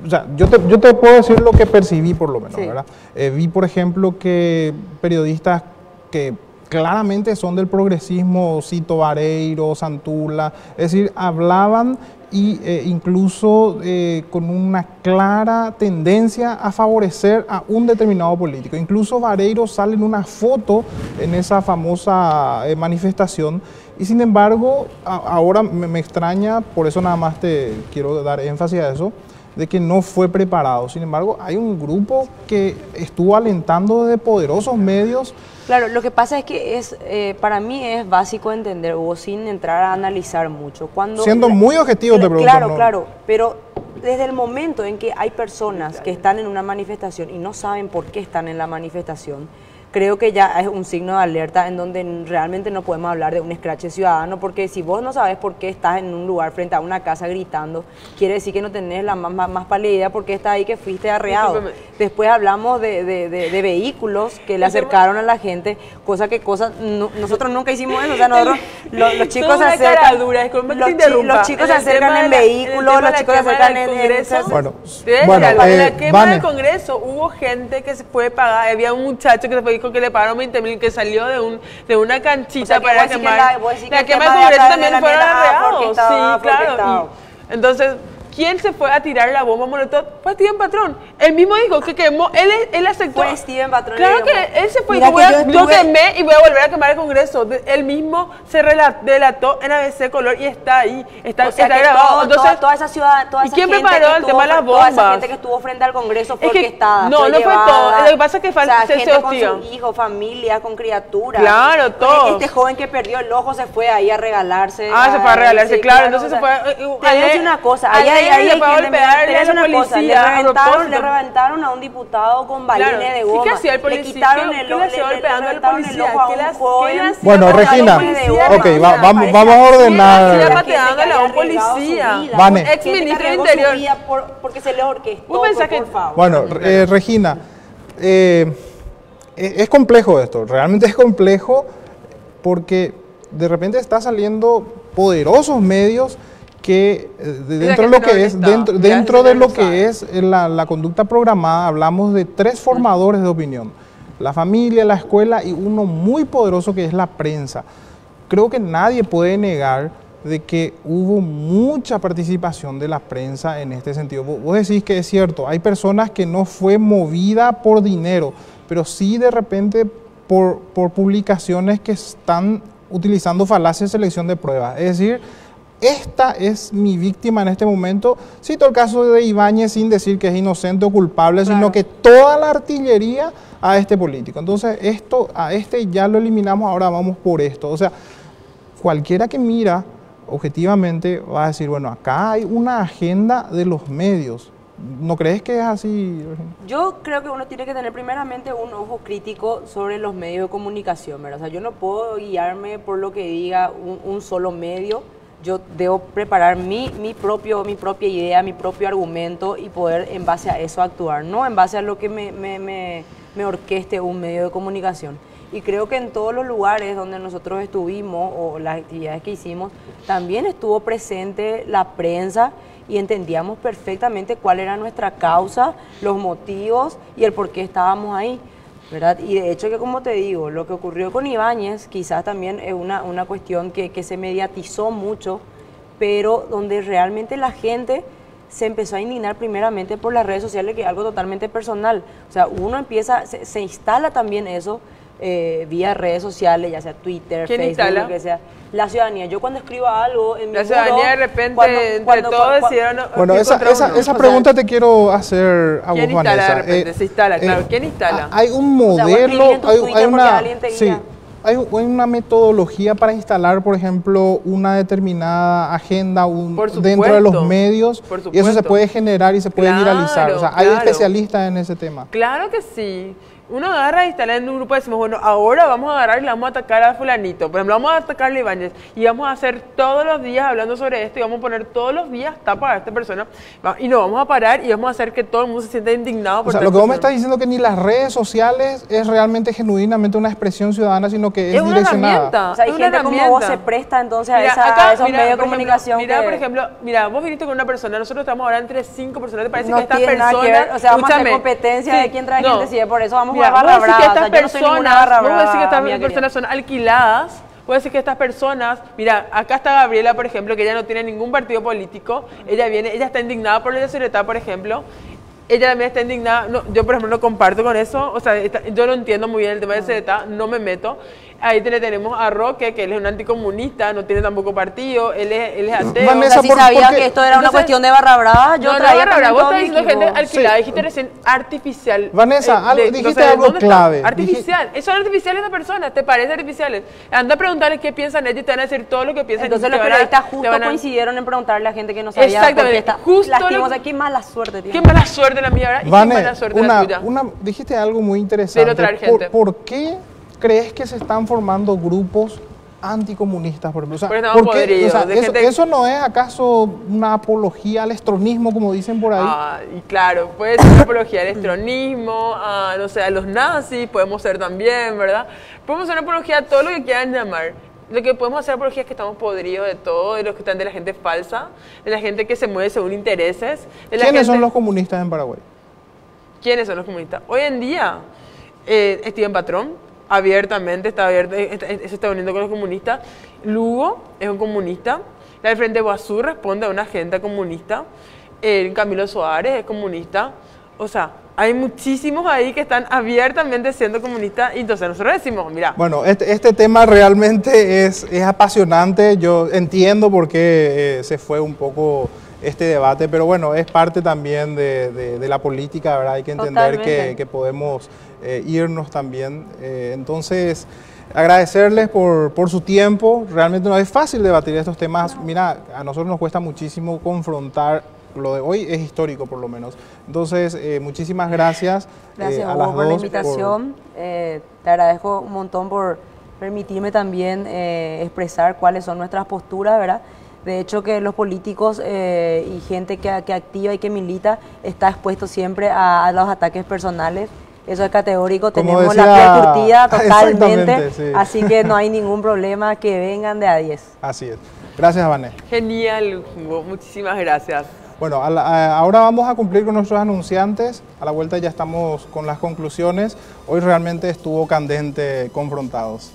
o sea, yo te puedo decir lo que percibí por lo menos, Sí. ¿verdad? Vi, por ejemplo, que periodistas que claramente son del progresismo, Cito Vareiro, Santula, es decir, hablaban y incluso con una clara tendencia a favorecer a un determinado político. Incluso Vareiro sale en una foto en esa famosa manifestación y sin embargo ahora me extraña, por eso nada más te quiero dar énfasis a eso, de que no fue preparado. Sin embargo, hay un grupo que estuvo alentando desde poderosos medios. Claro, lo que pasa es que para mí es básico entender, Hugo, sin entrar a analizar mucho. Siendo muy objetivo te pregunto. Claro, claro, pero desde el momento en que hay personas que están en una manifestación y no saben por qué están en la manifestación, creo que ya es un signo de alerta en donde realmente no podemos hablar de un escrache ciudadano, porque si vos no sabes por qué estás en un lugar frente a una casa gritando, quiere decir que no tenés la más pálida idea por qué estás ahí, que fuiste arreado. Después hablamos de vehículos que le acercaron a la gente, nosotros nunca hicimos eso, o sea, nosotros, los chicos se acercan, los chicos se acercan en vehículos, los chicos se acercan en la quema del Congreso, hubo gente que se fue pagar, había un muchacho que se fue que le pagaron 20.000, que salió de una canchita para quemar. La quema del Congreso también fueron arreados. Sí, claro. Entonces, ¿quién se fue a tirar la bomba molotov? Fue Steven Patrón. Él mismo dijo que quemó, él aceptó. Fue Steven Patrón. Claro que él se fue y dijo, yo quemé y voy a volver a quemar el Congreso. Él mismo se delató en ABC Color y está ahí, está grabado. Entonces, toda esa ciudad, toda esa ¿y quién gente preparó el tema de las bombas? Toda esa gente que estuvo frente al Congreso fue orquestada, no fue todo. Lo que pasa es que gente con su hijo, familia, con criaturas. Claro, todo. Este joven que perdió el ojo se fue ahí a regalarse. Se fue a regalarse, claro. Entonces se fue. Te voy a decir una cosa, ahí le reventaron a un diputado con balines de goma. ¿Qué hacía el policía? Le quitaron el ojo, Bueno, Regina, ok, vamos a ordenar. Pateándole a un policía, Vane. ex ministro del Interior. Porque se le orquestó, Un mensaje. por favor. Bueno, Regina, es complejo esto, realmente es complejo porque de repente está saliendo poderosos medios que dentro de lo que es la conducta programada, hablamos de 3 formadores de opinión: la familia, la escuela y uno muy poderoso que es la prensa. Creo que nadie puede negar de que hubo mucha participación de la prensa en este sentido. Vos decís que es cierto, hay personas que no fue movida por dinero, pero sí de repente por publicaciones que están utilizando falacia de selección de pruebas. Es decir, esta es mi víctima en este momento. Cito el caso de Ibáñez sin decir que es inocente o culpable, claro, sino que toda la artillería a este político. Entonces, a este ya lo eliminamos, ahora vamos por esto. O sea, cualquiera que mira objetivamente va a decir, bueno, acá hay una agenda de los medios. ¿No crees que es así? Yo creo que uno tiene que tener primeramente un ojo crítico sobre los medios de comunicación, ¿verdad? O sea, yo no puedo guiarme por lo que diga un solo medio. Yo debo preparar mi propia idea, mi propio argumento y poder en base a eso actuar, no en base a lo que me orqueste un medio de comunicación. Y creo que en todos los lugares donde nosotros estuvimos o las actividades que hicimos, también estuvo presente la prensa y entendíamos perfectamente cuál era nuestra causa, los motivos y el por qué estábamos ahí, ¿verdad? Y de hecho que, como te digo, lo que ocurrió con Ibáñez quizás también es una cuestión que se mediatizó mucho, pero donde realmente la gente se empezó a indignar primeramente por las redes sociales, que es algo totalmente personal. O sea, uno empieza, se instala también eso vía redes sociales, ya sea Twitter, ¿Quién Facebook, instala? lo que sea. La ciudadanía. Yo cuando escribo algo en mi La muro, ciudadanía de repente, entre todos decidieron... Bueno, esa pregunta te quiero hacer a vos, ¿Quién instala Vanessa. de repente? Se instala, claro. ¿Quién instala? Hay un O sea, vos modelo, escribís en tu Twitter hay porque una... alguien te Sí, guía. hay una metodología para instalar, por ejemplo, una determinada agenda Por dentro de los supuesto, medios, por y eso se supuesto. puede generar y se puede Claro, viralizar. O sea, hay claro. especialistas en ese tema. Claro que sí. Uno agarra y instala en un grupo y decimos, bueno, ahora vamos a agarrar y le vamos a atacar a fulanito. Por ejemplo, vamos a atacar a Ibáñez y vamos a hacer todos los días hablando sobre esto y vamos a poner todos los días tapa a esta persona y nos vamos a parar y vamos a hacer que todo el mundo se sienta indignado por O sea, tal lo que vos me estás persona. diciendo que ni las redes sociales es realmente genuinamente una expresión ciudadana, sino que es Es una direccionada. herramienta. O sea, hay Es una gente como herramienta. vos se presta entonces Mira, a esos mira, medios de por ejemplo, comunicación. Mira, que por ejemplo, mira, vos viniste con una persona, nosotros estamos ahora entre 5 personas, ¿te parece no que esta tiene persona... nada que ver, o sea, vamos a hacer Escúchame, competencia sí, de quién trae no. gente, sí, por eso vamos Mira, a jugar barra vos decís brava. que O sea, estas yo no soy ninguna personas, barra vos decís que estas brava, mía querida. personas son alquiladas, vos decís que estas personas, mira, acá está Gabriela, por ejemplo, que ella no tiene ningún partido político, ella está indignada por la seguridad, por ejemplo, ella también está indignada, no, yo por ejemplo no comparto con eso, o sea, yo no entiendo muy bien el tema de seguridad, no me meto. Ahí tenemos a Roque, que él es un anticomunista, no tiene tampoco partido, él es ateo. Vanessa, O sea, si ¿por sabía qué? que esto era una Entonces, cuestión de barra brava, yo no, traía no, también vos todo estás mi diciendo gente equipo. alquilada, Sí. dijiste recién artificial. Vanessa, dijiste entonces, algo ¿dónde está? clave. Artificial, son artificiales las personas, ¿te parece artificiales? Anda a preguntarles qué piensan ellos y te van a decir todo lo que piensan. Entonces y los te van a- periodistas te justo van a- coincidieron en preguntarle a gente que no sabía por Exactamente, qué está justo lastimosa. lo que- Qué mala suerte, tío. Qué mala suerte la mía, ¿verdad? Y qué Vane, mala suerte la tuya. dijiste algo muy interesante. De no traer gente. ¿Por qué crees que se están formando grupos anticomunistas, por ejemplo? O sea, Porque estamos ¿por qué? podridos, O sea, de gente- ¿eso no es acaso una apología al estronismo, como dicen por ahí? Y claro, puede ser una apología al estronismo, no sé, a los nazis, podemos ser también, ¿verdad? Podemos hacer una apología a todo lo que quieran llamar. Lo que podemos hacer apología es que estamos podridos de todo, de los que están de la gente falsa, de la gente que se mueve según intereses. De la ¿Quiénes gente- son los comunistas en Paraguay? ¿Quiénes son los comunistas? Hoy en día, Steven Patrón, abiertamente, se está uniendo con los comunistas. Lugo es un comunista. La del Frente Guazú responde a una agenda comunista. Camilo Soares es comunista. O sea, hay muchísimos ahí que están abiertamente siendo comunistas. Y entonces nosotros decimos, mira, Bueno, este tema realmente es apasionante. Yo entiendo por qué se fue un poco este debate, pero bueno, es parte también de la política, ¿verdad? Hay que entender Totalmente. que podemos irnos también. Entonces, agradecerles por su tiempo. Realmente no es fácil debatir estos temas. Mira, a nosotros nos cuesta muchísimo confrontar. Lo de hoy es histórico, por lo menos. Entonces, muchísimas gracias, Gracias a Hugo, las por la dos. invitación. Te agradezco un montón por permitirme también expresar cuáles son nuestras posturas, ¿verdad? De hecho, que los políticos y gente que activa y que milita está expuesto siempre a los ataques personales. Eso es categórico, Como tenemos decía- la piel curtida totalmente, Exactamente, sí. así que no hay ningún problema, que vengan de a 10. Así es. Gracias, Vanessa. genial, Hugo, muchísimas gracias. Bueno, ahora vamos a cumplir con nuestros anunciantes. A la vuelta ya estamos con las conclusiones. Hoy realmente estuvo candente confrontados.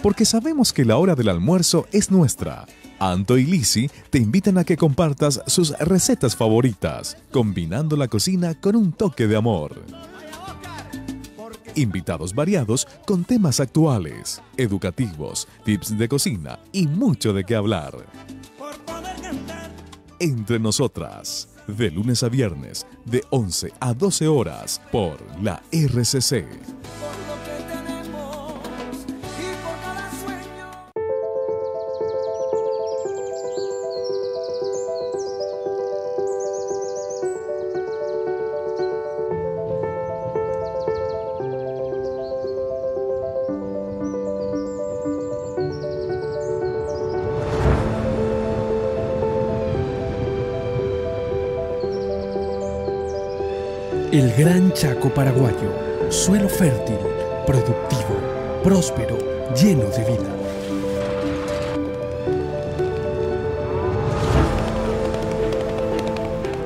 Porque sabemos que la hora del almuerzo es nuestra. Anto y Lisi te invitan a que compartas sus recetas favoritas, combinando la cocina con un toque de amor. Invitados variados con temas actuales, educativos, tips de cocina y mucho de qué hablar. Entre nosotras, de lunes a viernes, de 11 a 12 horas, por la RCC. El Gran Chaco paraguayo, suelo fértil, productivo, próspero, lleno de vida.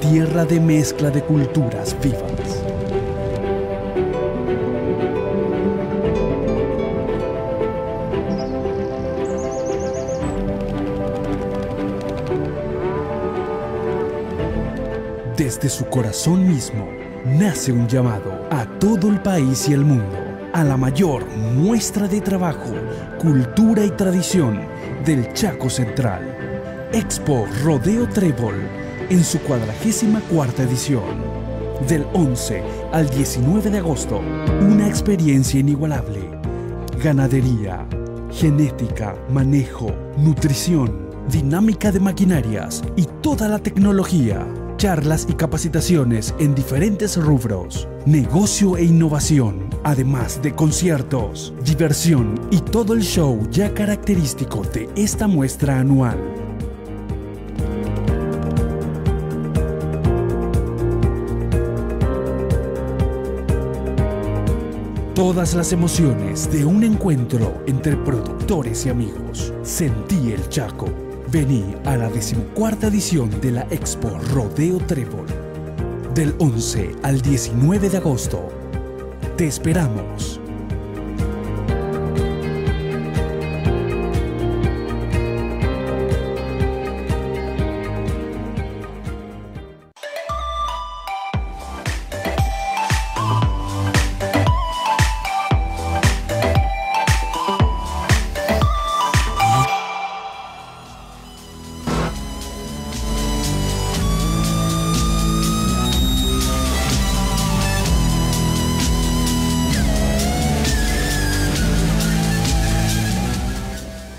Tierra de mezcla de culturas vivas. Desde su corazón mismo, nace un llamado a todo el país y el mundo, a la mayor muestra de trabajo, cultura y tradición del Chaco Central. Expo Rodeo Trébol, en su 44ª edición. Del 11 al 19 de agosto, una experiencia inigualable. Ganadería, genética, manejo, nutrición, dinámica de maquinarias y toda la tecnología. Charlas y capacitaciones en diferentes rubros, negocio e innovación, además de conciertos, diversión y todo el show ya característico de esta muestra anual. Todas las emociones de un encuentro entre productores y amigos. Sentí el Chaco. Vení a la 14ª edición de la Expo Rodeo Trébol. Del 11 al 19 de agosto. Te esperamos.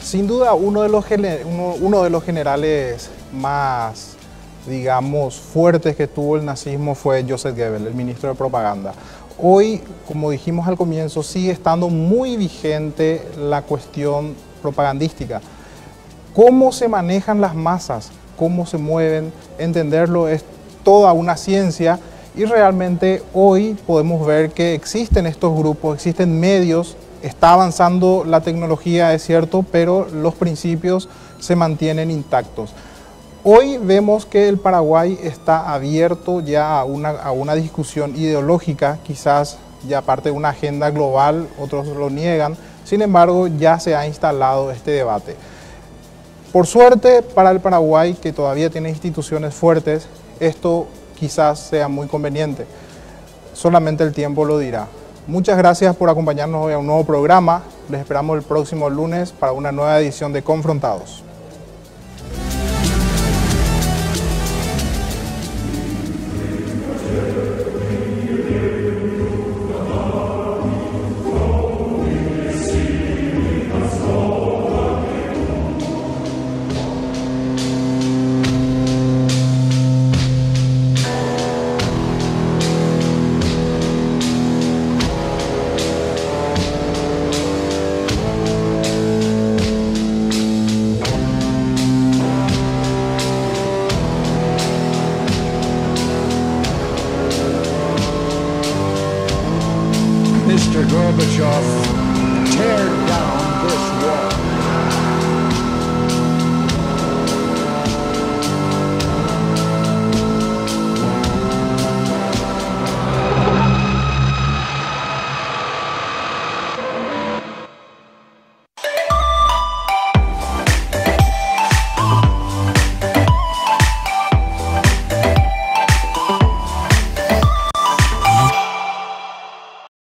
Sin duda, uno de los generales más, digamos, fuertes que tuvo el nazismo fue Joseph Goebbels, el ministro de propaganda. Hoy, como dijimos al comienzo, sigue estando muy vigente la cuestión propagandística. Cómo se manejan las masas, cómo se mueven, entenderlo es toda una ciencia y realmente hoy podemos ver que existen estos grupos, existen medios. Está avanzando la tecnología, es cierto, pero los principios se mantienen intactos. Hoy vemos que el Paraguay está abierto ya a una discusión ideológica, quizás ya parte de una agenda global, otros lo niegan, sin embargo ya se ha instalado este debate. Por suerte para el Paraguay, que todavía tiene instituciones fuertes, esto quizás sea muy conveniente, solamente el tiempo lo dirá. Muchas gracias por acompañarnos hoy a un nuevo programa. Les esperamos el próximo lunes para una nueva edición de Confrontados. Mr. Gorbachev, tear down